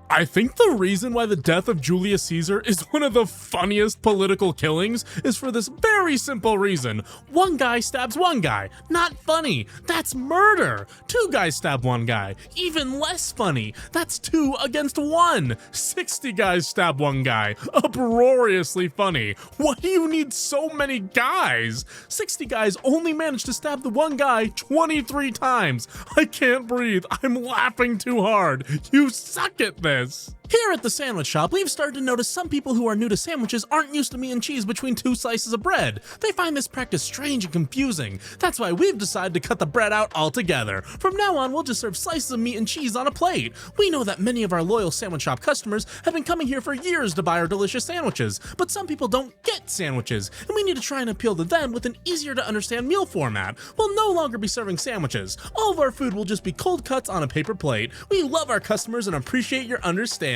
I think the reason why the death of Julius Caesar is one of the funniest political killings is for this very simple reason. One guy stabs one guy. Not funny. That's murder. Two guys stab one guy. Even less funny. That's 2 against 1. 60 guys stab one guy. Uproariously funny. Why do you need so many guys? 60 guys only managed to stab the one guy 23 times. I can't breathe. I'm laughing too hard. You suck at this. Here at the sandwich shop, we've started to notice some people who are new to sandwiches aren't used to meat and cheese between 2 slices of bread. They find this practice strange and confusing. That's why we've decided to cut the bread out altogether. From now on, we'll just serve slices of meat and cheese on a plate. We know that many of our loyal sandwich shop customers have been coming here for years to buy our delicious sandwiches, but some people don't get sandwiches, and we need to try and appeal to them with an easier to understand meal format. We'll no longer be serving sandwiches. All of our food will just be cold cuts on a paper plate. We love our customers and appreciate your understanding.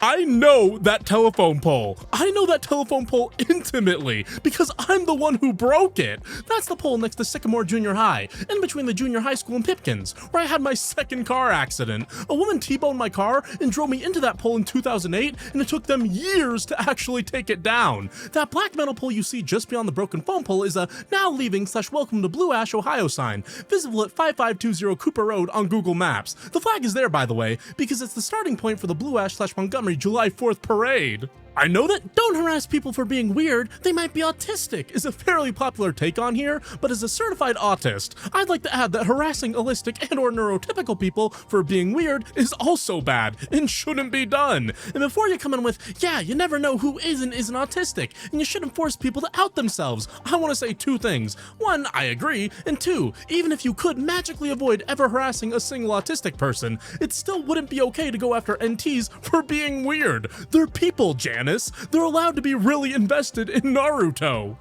I know that telephone pole. I know that telephone pole intimately because I'm the one who broke it. That's the pole next to Sycamore Junior High, in between the junior high school and Pipkins, where I had my second car accident. A woman T-boned my car and drove me into that pole in 2008, and it took them years to actually take it down. That black metal pole you see just beyond the broken phone pole is a now leaving / welcome to Blue Ash, Ohio sign, visible at 5520 Cooper Road on Google Maps. The flag is there, by the way, because it's the starting point for the Blue Ash / Montgomery July 4th parade. I know that "don't harass people for being weird, they might be autistic" is a fairly popular take on here, but as a certified autist, I'd like to add that harassing allistic and or neurotypical people for being weird is also bad and shouldn't be done. And before you come in with, "Yeah, you never know who is and isn't autistic, and you shouldn't force people to out themselves," I want to say 2 things. 1, I agree, and 2, even if you could magically avoid ever harassing a single autistic person, it still wouldn't be okay to go after NTs for being weird. They're people, Janice. They're allowed to be really invested in Naruto.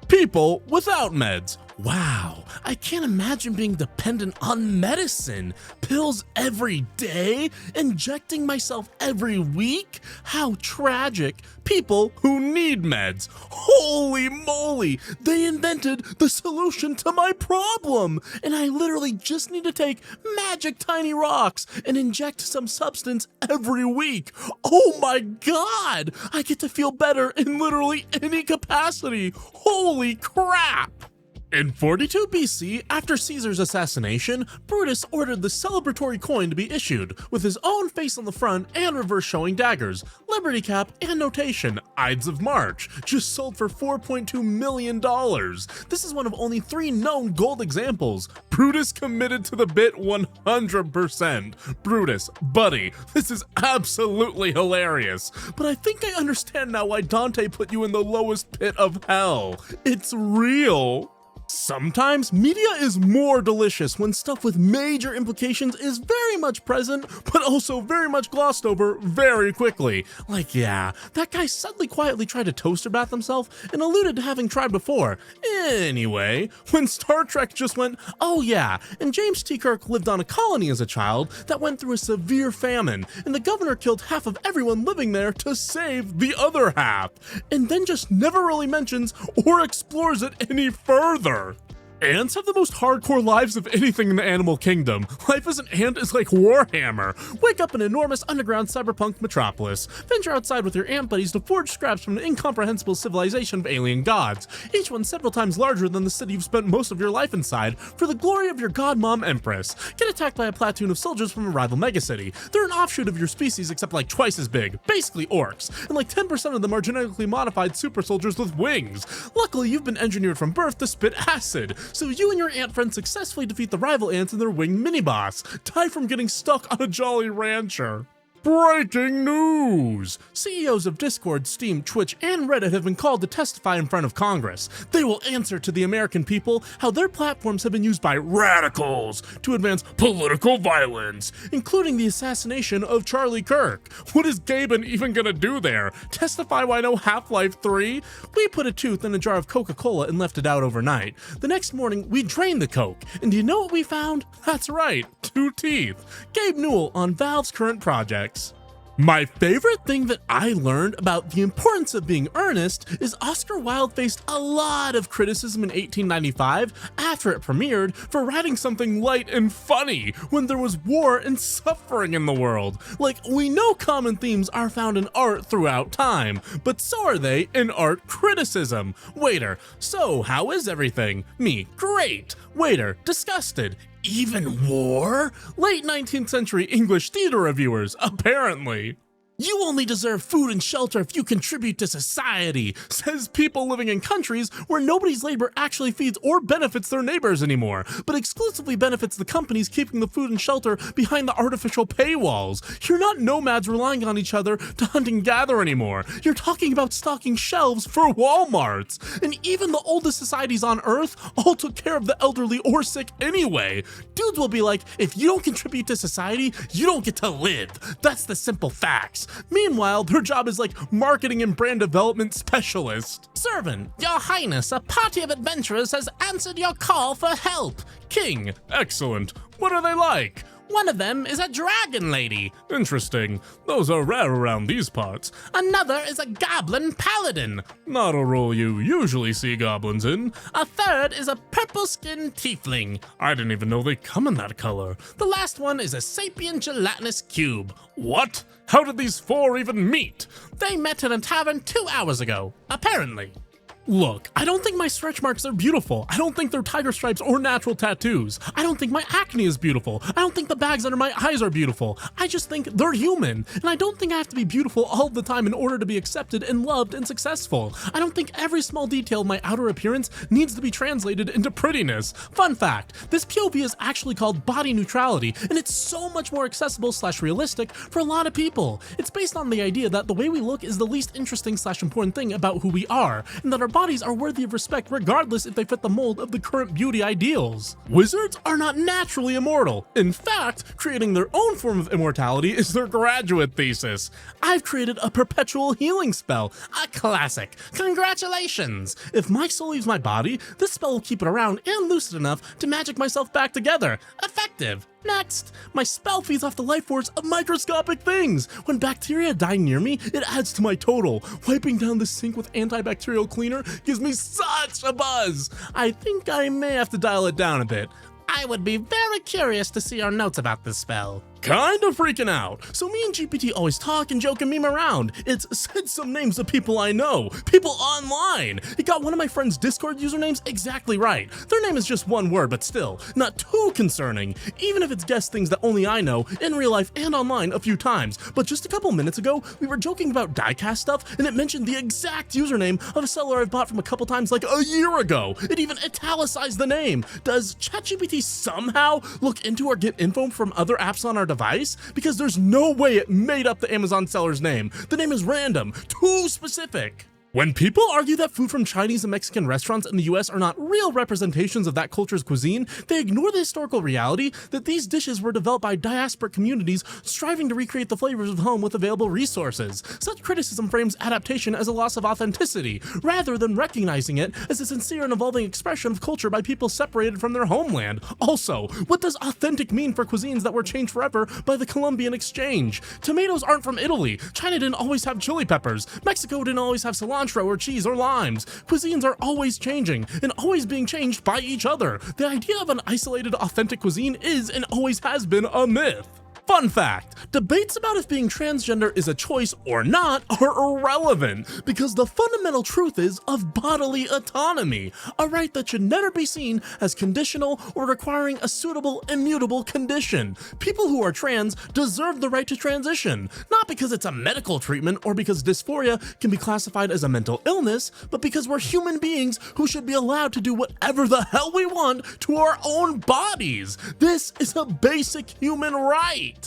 People without meds. Wow, I can't imagine being dependent on medicine. Pills every day? Injecting myself every week? How tragic. People who need meds. Holy moly, they invented the solution to my problem. And I literally just need to take magic tiny rocks and inject some substance every week. Oh my god, I get to feel better in literally any capacity. Holy crap. In 42 BC, after Caesar's assassination, Brutus ordered the celebratory coin to be issued, with his own face on the front and reverse showing daggers, liberty cap, and notation, Ides of March, just sold for $4.2 million. This is one of only 3 known gold examples. Brutus committed to the bit 100%. Brutus, buddy, this is absolutely hilarious. But I think I understand now why Dante put you in the lowest pit of hell. It's real. Sometimes media is more delicious when stuff with major implications is very much present, but also very much glossed over very quickly. Like, yeah, that guy suddenly quietly tried to toaster bath himself and alluded to having tried before. Anyway, when Star Trek just went, oh yeah, and James T. Kirk lived on a colony as a child that went through a severe famine, and the governor killed half of everyone living there to save the other half, and then just never really mentions or explores it any further. Ants have the most hardcore lives of anything in the animal kingdom. Life as an ant is like Warhammer. Wake up in an enormous underground cyberpunk metropolis. Venture outside with your ant buddies to forge scraps from an incomprehensible civilization of alien gods, each one several times larger than the city you've spent most of your life inside, for the glory of your godmom empress. Get attacked by a platoon of soldiers from a rival megacity. They're an offshoot of your species except like twice as big, basically orcs, and like 10% of them are genetically modified super soldiers with wings. Luckily, you've been engineered from birth to spit acid, so you and your ant friend successfully defeat the rival ants and their winged mini-boss, die from getting stuck on a Jolly Rancher. Breaking news! CEOs of Discord, Steam, Twitch, and Reddit have been called to testify in front of Congress. They will answer to the American people how their platforms have been used by radicals to advance political violence, including the assassination of Charlie Kirk. What is Gaben even gonna do there? Testify why no Half-Life 3? We put a tooth in a jar of Coca-Cola and left it out overnight. The next morning, we drained the Coke, and do you know what we found? That's right, 2 teeth. Gabe Newell on Valve's current project. My favorite thing that I learned about the importance of being earnest is Oscar Wilde faced a lot of criticism in 1895 after it premiered for writing something light and funny when there was war and suffering in the world. Like, we know common themes are found in art throughout time, but so are they in art criticism. Waiter, so how is everything? Me, great. Waiter, disgusted. Even war? Late 19th century English theater reviewers, apparently. You only deserve food and shelter if you contribute to society, says people living in countries where nobody's labor actually feeds or benefits their neighbors anymore, but exclusively benefits the companies keeping the food and shelter behind the artificial paywalls. You're not nomads relying on each other to hunt and gather anymore. You're talking about stocking shelves for Walmarts. And even the oldest societies on Earth all took care of the elderly or sick anyway. Dudes will be like, if you don't contribute to society, you don't get to live. That's the simple facts. Meanwhile, their job is like marketing and brand development specialist. Servant, your highness, a party of adventurers has answered your call for help. King, excellent. What are they like? One of them is a dragon lady. Interesting. Those are rare around these parts. Another is a goblin paladin. Not a role you usually see goblins in. A third is a purple-skinned tiefling. I didn't even know they come in that color. The last one is a sapient gelatinous cube. What? How did these 4 even meet? They met in a tavern 2 hours ago, apparently. Look, I don't think my stretch marks are beautiful. I don't think they're tiger stripes or natural tattoos. I don't think my acne is beautiful. I don't think the bags under my eyes are beautiful. I just think they're human. And I don't think I have to be beautiful all the time in order to be accepted and loved and successful. I don't think every small detail of my outer appearance needs to be translated into prettiness. Fun fact, this POV is actually called body neutrality, and it's so much more accessible / realistic for a lot of people. It's based on the idea that the way we look is the least interesting / important thing about who we are, and that our bodies are worthy of respect regardless if they fit the mold of the current beauty ideals. Wizards are not naturally immortal. In fact, creating their own form of immortality is their graduate thesis. I've created a perpetual healing spell, a classic. Congratulations! If my soul leaves my body, this spell will keep it around and lucid enough to magic myself back together. Effective. Next, my spell feeds off the life force of microscopic things. When bacteria die near me, it adds to my total. Wiping down the sink with antibacterial cleaner gives me such a buzz. I think I may have to dial it down a bit. I would be very curious to see your notes about this spell. Kind of freaking out. So me and GPT always talk and joke and meme around. It's said some names of people I know, people online. It got one of my friend's Discord usernames exactly right. Their name is just one word, but still, not too concerning, even if it's guessed things that only I know in real life and online a few times. But just a couple minutes ago, we were joking about diecast stuff, and it mentioned the exact username of a seller I've bought from a couple times like a year ago. It even italicized the name. Does ChatGPT somehow look into or get info from other apps on our device? Because there's no way it made up the Amazon seller's name. The name is random, too specific. When people argue that food from Chinese and Mexican restaurants in the US are not real representations of that culture's cuisine, they ignore the historical reality that these dishes were developed by diasporic communities striving to recreate the flavors of home with available resources. Such criticism frames adaptation as a loss of authenticity, rather than recognizing it as a sincere and evolving expression of culture by people separated from their homeland. Also, what does authentic mean for cuisines that were changed forever by the Columbian exchange? Tomatoes aren't from Italy. China didn't always have chili peppers. Mexico didn't always have cilantro or cheese or limes. Cuisines are always changing and always being changed by each other. The idea of an isolated, authentic cuisine is and always has been a myth. Fun fact, debates about if being transgender is a choice or not are irrelevant because the fundamental truth is of bodily autonomy, a right that should never be seen as conditional or requiring a suitable, immutable condition. People who are trans deserve the right to transition, not because it's a medical treatment or because dysphoria can be classified as a mental illness, but because we're human beings who should be allowed to do whatever the hell we want to our own bodies. This is a basic human right.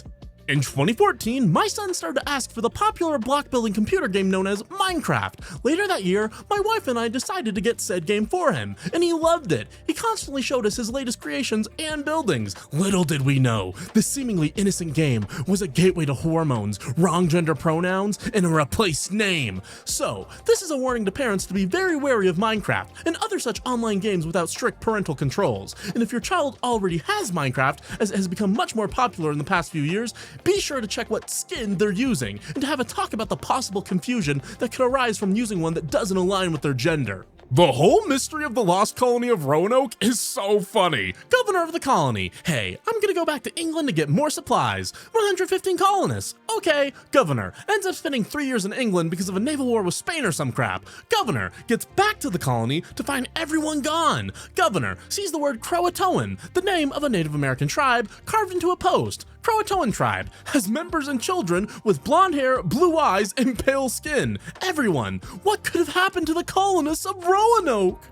In 2014, my son started to ask for the popular block-building computer game known as Minecraft. Later that year, my wife and I decided to get said game for him, and he loved it. He constantly showed us his latest creations and buildings. Little did we know, this seemingly innocent game was a gateway to hormones, wrong gender pronouns, and a replaced name. So, this is a warning to parents to be very wary of Minecraft and other such online games without strict parental controls. And if your child already has Minecraft, as it has become much more popular in the past few years, be sure to check what skin they're using and to have a talk about the possible confusion that could arise from using one that doesn't align with their gender. The whole mystery of the lost colony of Roanoke is so funny. Governor of the colony. Hey, I'm gonna go back to England to get more supplies. 115 colonists. Okay, governor. Ends up spending 3 years in England because of a naval war with Spain or some crap. Governor gets back to the colony to find everyone gone. Governor sees the word Croatoan, the name of a Native American tribe, carved into a post. Croatoan tribe has members and children with blonde hair, blue eyes, and pale skin. Everyone, what could have happened to the colonists of Roanoke?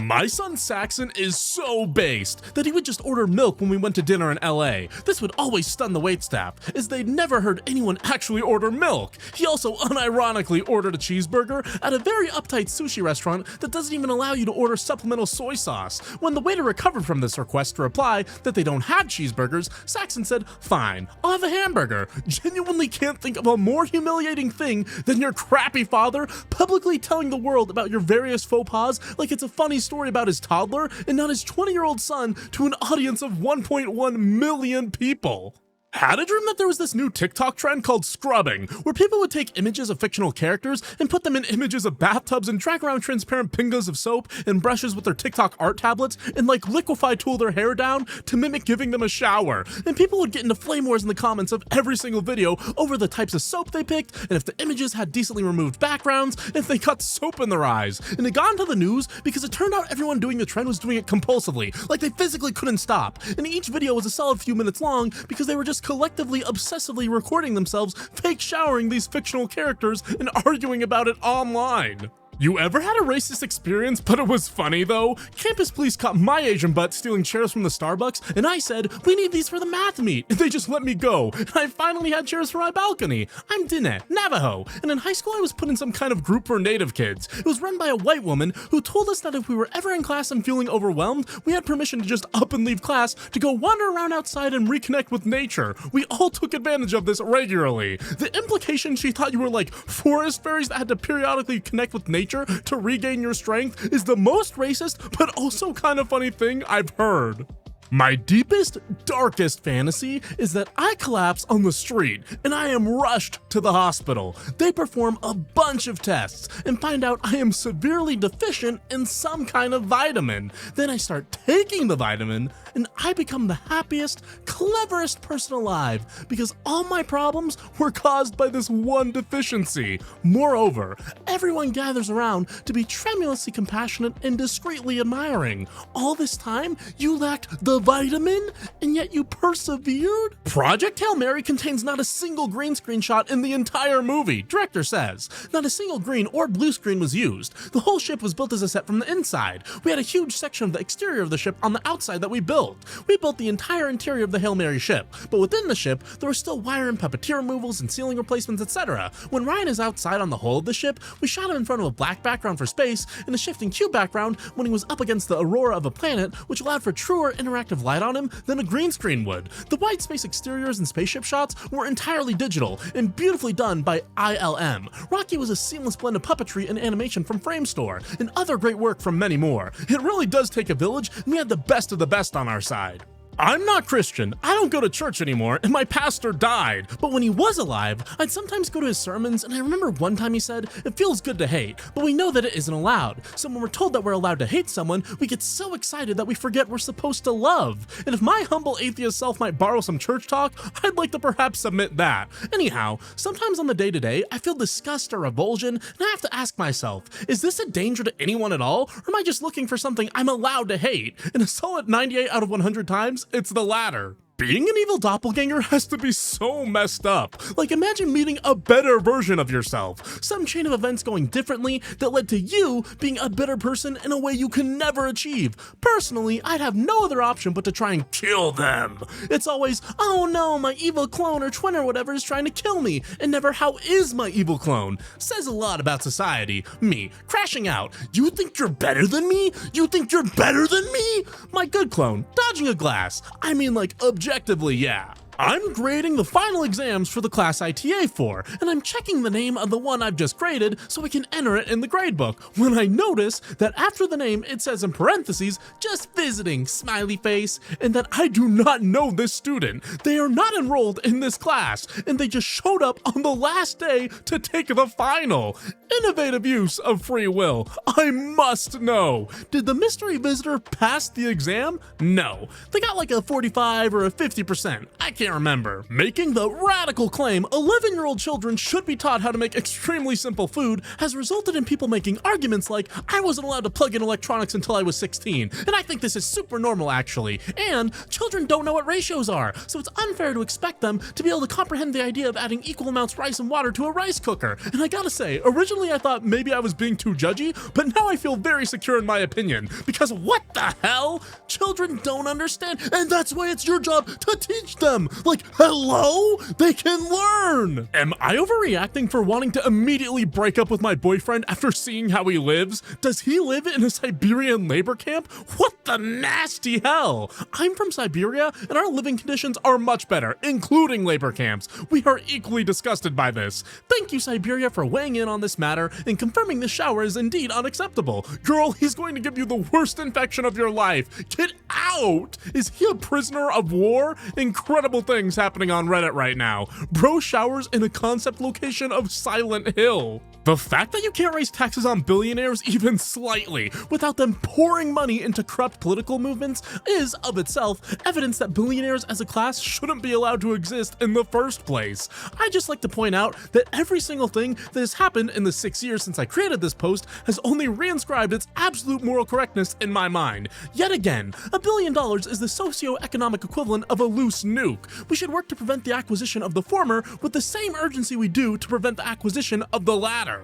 My son Saxon is so based that he would just order milk when we went to dinner in LA. This would always stun the waitstaff, as they'd never heard anyone actually order milk. He also unironically ordered a cheeseburger at a very uptight sushi restaurant that doesn't even allow you to order supplemental soy sauce. When the waiter recovered from this request to reply that they don't have cheeseburgers, Saxon said, "Fine, I'll have a hamburger." Genuinely can't think of a more humiliating thing than your crappy father publicly telling the world about your various faux pas like it's a funny story about his toddler and not his 20-year-old son to an audience of 1.1 million people. Had a dream that there was this new TikTok trend called scrubbing, where people would take images of fictional characters and put them in images of bathtubs and drag around transparent pingas of soap and brushes with their TikTok art tablets and like liquefy tool their hair down to mimic giving them a shower. And people would get into flame wars in the comments of every single video over the types of soap they picked and if the images had decently removed backgrounds and if they got soap in their eyes. And it got into the news because it turned out everyone doing the trend was doing it compulsively, like they physically couldn't stop. And each video was a solid few minutes long because they were just collectively obsessively recording themselves fake showering these fictional characters and arguing about it online. You ever had a racist experience, but it was funny though? Campus police caught my Asian butt stealing chairs from the Starbucks, and I said, "We need these for the math meet," and they just let me go, and I finally had chairs for my balcony. I'm Diné, Navajo, and in high school I was put in some kind of group for Native kids. It was run by a white woman who told us that if we were ever in class and feeling overwhelmed, we had permission to just up and leave class to go wander around outside and reconnect with nature. We all took advantage of this regularly. The implication she thought you were like forest fairies that had to periodically connect with nature to regain your strength is the most racist but also kind of funny thing I've heard. My deepest, darkest fantasy is that I collapse on the street and I am rushed to the hospital. They perform a bunch of tests and find out I am severely deficient in some kind of vitamin. Then I start taking the vitamin and I become the happiest, cleverest person alive because all my problems were caused by this one deficiency. Moreover, everyone gathers around to be tremulously compassionate and discreetly admiring. All this time, you lacked the a vitamin, and yet you persevered? Project Hail Mary contains not a single green screen shot in the entire movie, director says. Not a single green or blue screen was used. The whole ship was built as a set from the inside. We had a huge section of the exterior of the ship on the outside that we built. We built the entire interior of the Hail Mary ship, but within the ship, there were still wire and puppeteer removals and ceiling replacements, etc. When Ryan is outside on the hull of the ship, we shot him in front of a black background for space and a shifting cube background when he was up against the aurora of a planet, which allowed for truer interactive light on him than a green screen would. The white space exteriors and spaceship shots were entirely digital and beautifully done by ILM. Rocky was a seamless blend of puppetry and animation from Framestore, and other great work from many more. It really does take a village, and we had the best of the best on our side. I'm not Christian, I don't go to church anymore, and my pastor died. But when he was alive, I'd sometimes go to his sermons, and I remember one time he said, "It feels good to hate, but we know that it isn't allowed. So when we're told that we're allowed to hate someone, we get so excited that we forget we're supposed to love." And if my humble atheist self might borrow some church talk, I'd like to perhaps submit that. Anyhow, sometimes on the day-to-day, I feel disgust or revulsion, and I have to ask myself, is this a danger to anyone at all, or am I just looking for something I'm allowed to hate? And a solid 98 out of 100 times, it's the latter. Being an evil doppelganger has to be so messed up. Like, imagine meeting a better version of yourself. Some chain of events going differently that led to you being a better person in a way you can never achieve. Personally, I'd have no other option but to try and kill them. It's always, oh no, my evil clone or twin or whatever is trying to kill me, and never, how is my evil clone? Says a lot about society. Me, crashing out. You think you're better than me? You think you're better than me? My good clone, dodging a glass. I mean, like, objectively, yeah. I'm grading the final exams for the class I TA for, and I'm checking the name of the one I've just graded so I can enter it in the gradebook, when I notice that after the name it says in parentheses, "just visiting," smiley face, and that I do not know this student. They are not enrolled in this class, and they just showed up on the last day to take the final. Innovative use of free will. I must know. Did the mystery visitor pass the exam? No. They got like a 45 or a 50%. I can't remember. Making the radical claim 11-year-old children should be taught how to make extremely simple food has resulted in people making arguments like, I wasn't allowed to plug in electronics until I was 16, and I think this is super normal actually, and children don't know what ratios are, so it's unfair to expect them to be able to comprehend the idea of adding equal amounts of rice and water to a rice cooker. And I gotta say, originally I thought maybe I was being too judgy, but now I feel very secure in my opinion, because what the hell? Children don't understand, and that's why it's your job to teach them. Like, hello? They can learn! Am I overreacting for wanting to immediately break up with my boyfriend after seeing how he lives? Does he live in a Siberian labor camp? What the nasty hell? I'm from Siberia, and our living conditions are much better, including labor camps. We are equally disgusted by this. Thank you, Siberia, for weighing in on this matter and confirming this shower is indeed unacceptable. Girl, he's going to give you the worst infection of your life. Get out! Is he a prisoner of war? Incredible things happening on Reddit right now. Bro showers in a concept location of Silent Hill. The fact that you can't raise taxes on billionaires even slightly without them pouring money into corrupt political movements is, of itself, evidence that billionaires as a class shouldn't be allowed to exist in the first place. I just like to point out that every single thing that has happened in the 6 years since I created this post has only reinscribed its absolute moral correctness in my mind. Yet again, $1 billion is the socio-economic equivalent of a loose nuke. We should work to prevent the acquisition of the former with the same urgency we do to prevent the acquisition of the latter.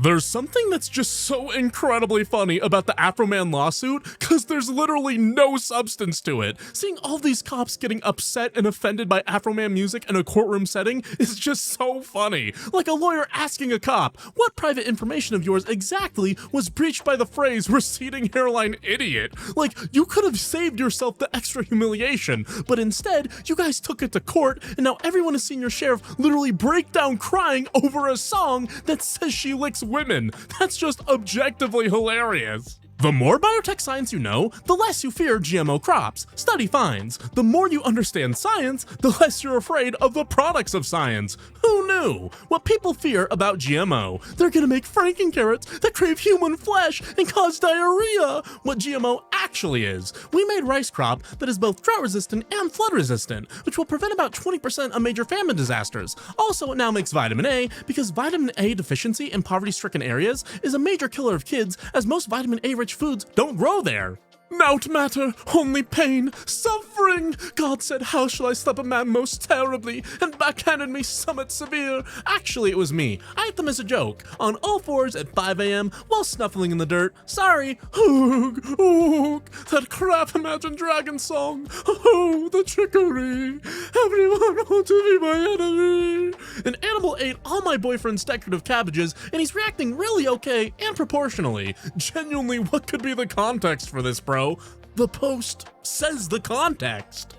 There's something that's just so incredibly funny about the Afroman lawsuit, cause there's literally no substance to it. Seeing all these cops getting upset and offended by Afroman music in a courtroom setting is just so funny. Like a lawyer asking a cop, what private information of yours exactly was breached by the phrase receding hairline idiot? Like, you could have saved yourself the extra humiliation, but instead, you guys took it to court, and now everyone has seen your sheriff literally break down crying over a song that says she licks women. That's just objectively hilarious. The more biotech science you know, the less you fear GMO crops. Study finds, the more you understand science, the less you're afraid of the products of science. Who knew? What people fear about GMO. They're gonna make frankencarrots that crave human flesh and cause diarrhea. What GMO actually is. We made rice crop that is both drought resistant and flood resistant, which will prevent about 20% of major famine disasters. Also, it now makes vitamin A, because vitamin A deficiency in poverty-stricken areas is a major killer of kids, as most vitamin A rich foods don't grow there. Nought matter, only pain, suffering. God said, how shall I slap a man most terribly, and backhanded me summit severe. Actually, it was me. I ate them as a joke, on all fours at 5 a.m. while snuffling in the dirt. Sorry. Hoog, hoog, that crap Imagine Dragon song. Oh, the trickery. Everyone wants to be my enemy. An animal ate all my boyfriend's decorative cabbages, and he's reacting really okay and proportionally. Genuinely, what could be the context for this, bro? The post says the context.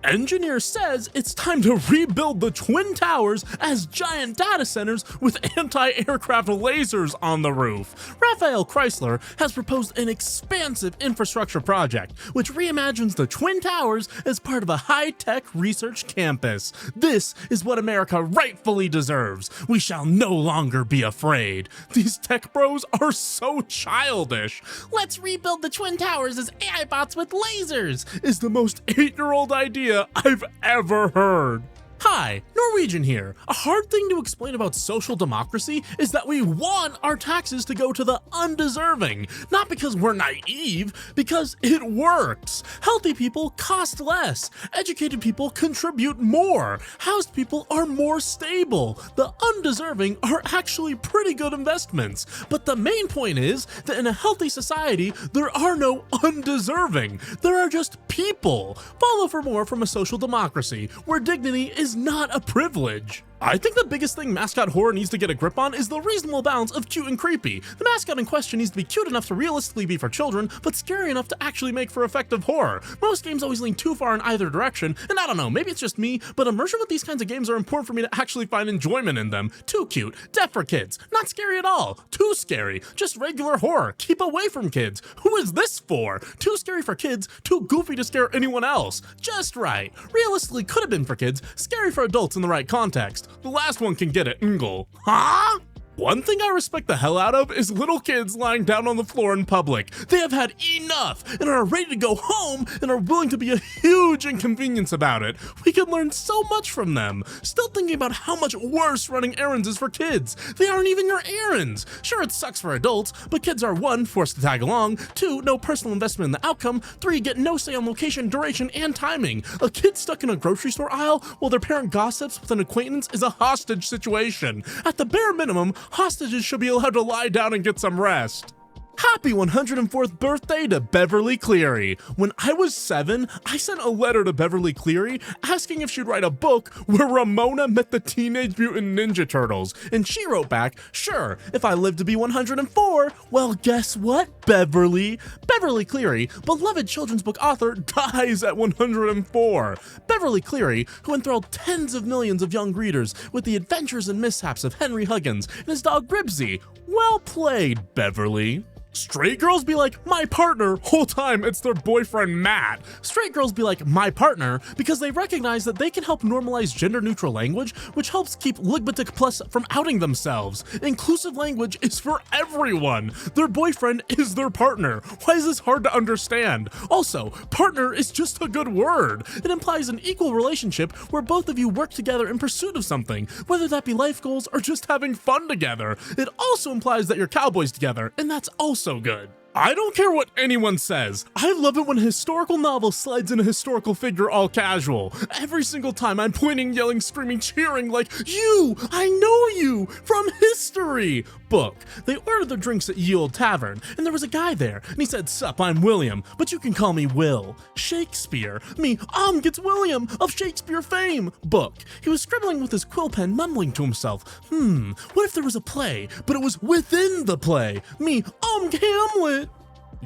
Engineer says it's time to rebuild the Twin Towers as giant data centers with anti-aircraft lasers on the roof. Raphael Chrysler has proposed an expansive infrastructure project which reimagines the Twin Towers as part of a high-tech research campus. This is what America rightfully deserves. We shall no longer be afraid. These tech bros are so childish. Let's rebuild the Twin Towers as AI bots with lasers Is the most 8-year-old idea I've ever heard. Hi, Norwegian here. A hard thing to explain about social democracy is that we want our taxes to go to the undeserving. Not because we're naive, because it works. Healthy people cost less. Educated people contribute more. Housed people are more stable. The undeserving are actually pretty good investments. But the main point is that in a healthy society, there are no undeserving. There are just people. Follow for more from a social democracy where dignity is not a privilege. I think the biggest thing mascot horror needs to get a grip on is the reasonable balance of cute and creepy. The mascot in question needs to be cute enough to realistically be for children, but scary enough to actually make for effective horror. Most games always lean too far in either direction, and I don't know, maybe it's just me, but immersion with these kinds of games are important for me to actually find enjoyment in them. Too cute, deaf for kids, not scary at all. Too scary, just regular horror, keep away from kids. Who is this for? Too scary for kids, too goofy to scare anyone else. Just right. Realistically could have been for kids, scary for adults in the right context. The last one can get it, Ngle. Huh? One thing I respect the hell out of is little kids lying down on the floor in public. They have had enough and are ready to go home and are willing to be a huge inconvenience about it. We can learn so much from them. Still thinking about how much worse running errands is for kids. They aren't even your errands. Sure, it sucks for adults, but kids are 1, forced to tag along, 2, no personal investment in the outcome, 3, get no say on location, duration, and timing. A kid stuck in a grocery store aisle while their parent gossips with an acquaintance is a hostage situation. At the bare minimum, hostages should be allowed to lie down and get some rest. Happy 104th birthday to Beverly Cleary. When I was 7, I sent a letter to Beverly Cleary asking if she'd write a book where Ramona met the Teenage Mutant Ninja Turtles, and she wrote back, sure, if I live to be 104. Well, guess what, Beverly? Beverly Cleary, beloved children's book author, dies at 104. Beverly Cleary, who enthralled tens of millions of young readers with the adventures and mishaps of Henry Huggins and his dog Gribsy. Well played, Beverly. Straight girls be like, my partner, whole time it's their boyfriend Matt. Straight girls be like, my partner, because they recognize that they can help normalize gender-neutral language, which helps keep LGBTQ plus from outing themselves. Inclusive language is for everyone. Their boyfriend is their partner. Why is this hard to understand? Also, partner is just a good word. It implies an equal relationship where both of you work together in pursuit of something, whether that be life goals or just having fun together. It also implies that you're cowboys together, and that's also good. I don't care what anyone says. I love it when a historical novel slides in a historical figure all casual. Every single time I'm pointing, yelling, screaming, cheering like, you, I know you, from history. Book. They ordered their drinks at Ye Olde Tavern, and there was a guy there, and he said, sup, I'm William, but you can call me Will. Shakespeare. Me, gets William, of Shakespeare fame. Book. He was scribbling with his quill pen, mumbling to himself, what if there was a play, but it was within the play? Me, Hamlet.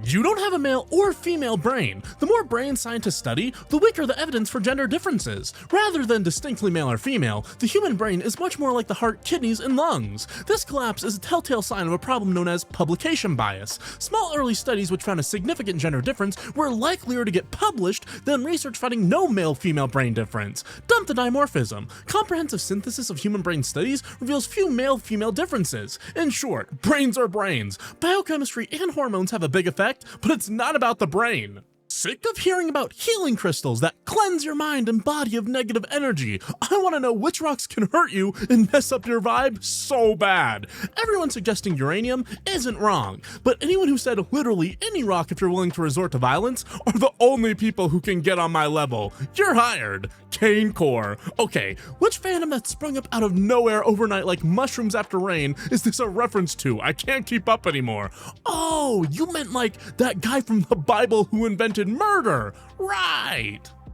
You don't have a male or female brain. The more brains scientists study, the weaker the evidence for gender differences. Rather than distinctly male or female, the human brain is much more like the heart, kidneys, and lungs. This collapse is a telltale sign of a problem known as publication bias. Small early studies which found a significant gender difference were likelier to get published than research finding no male-female brain difference. Dump the dimorphism. Comprehensive synthesis of human brain studies reveals few male-female differences. In short, brains are brains. Biochemistry and hormones have a big effect, but it's not about the brain. Sick of hearing about healing crystals that cleanse your mind and body of negative energy. I want to know which rocks can hurt you and mess up your vibe so bad. Everyone suggesting uranium isn't wrong, but anyone who said literally any rock if you're willing to resort to violence are the only people who can get on my level. You're hired. Cane Core. Okay, which fandom that sprung up out of nowhere overnight like mushrooms after rain is this a reference to? I can't keep up anymore. Oh, you meant like that guy from the Bible who invented murder. Right.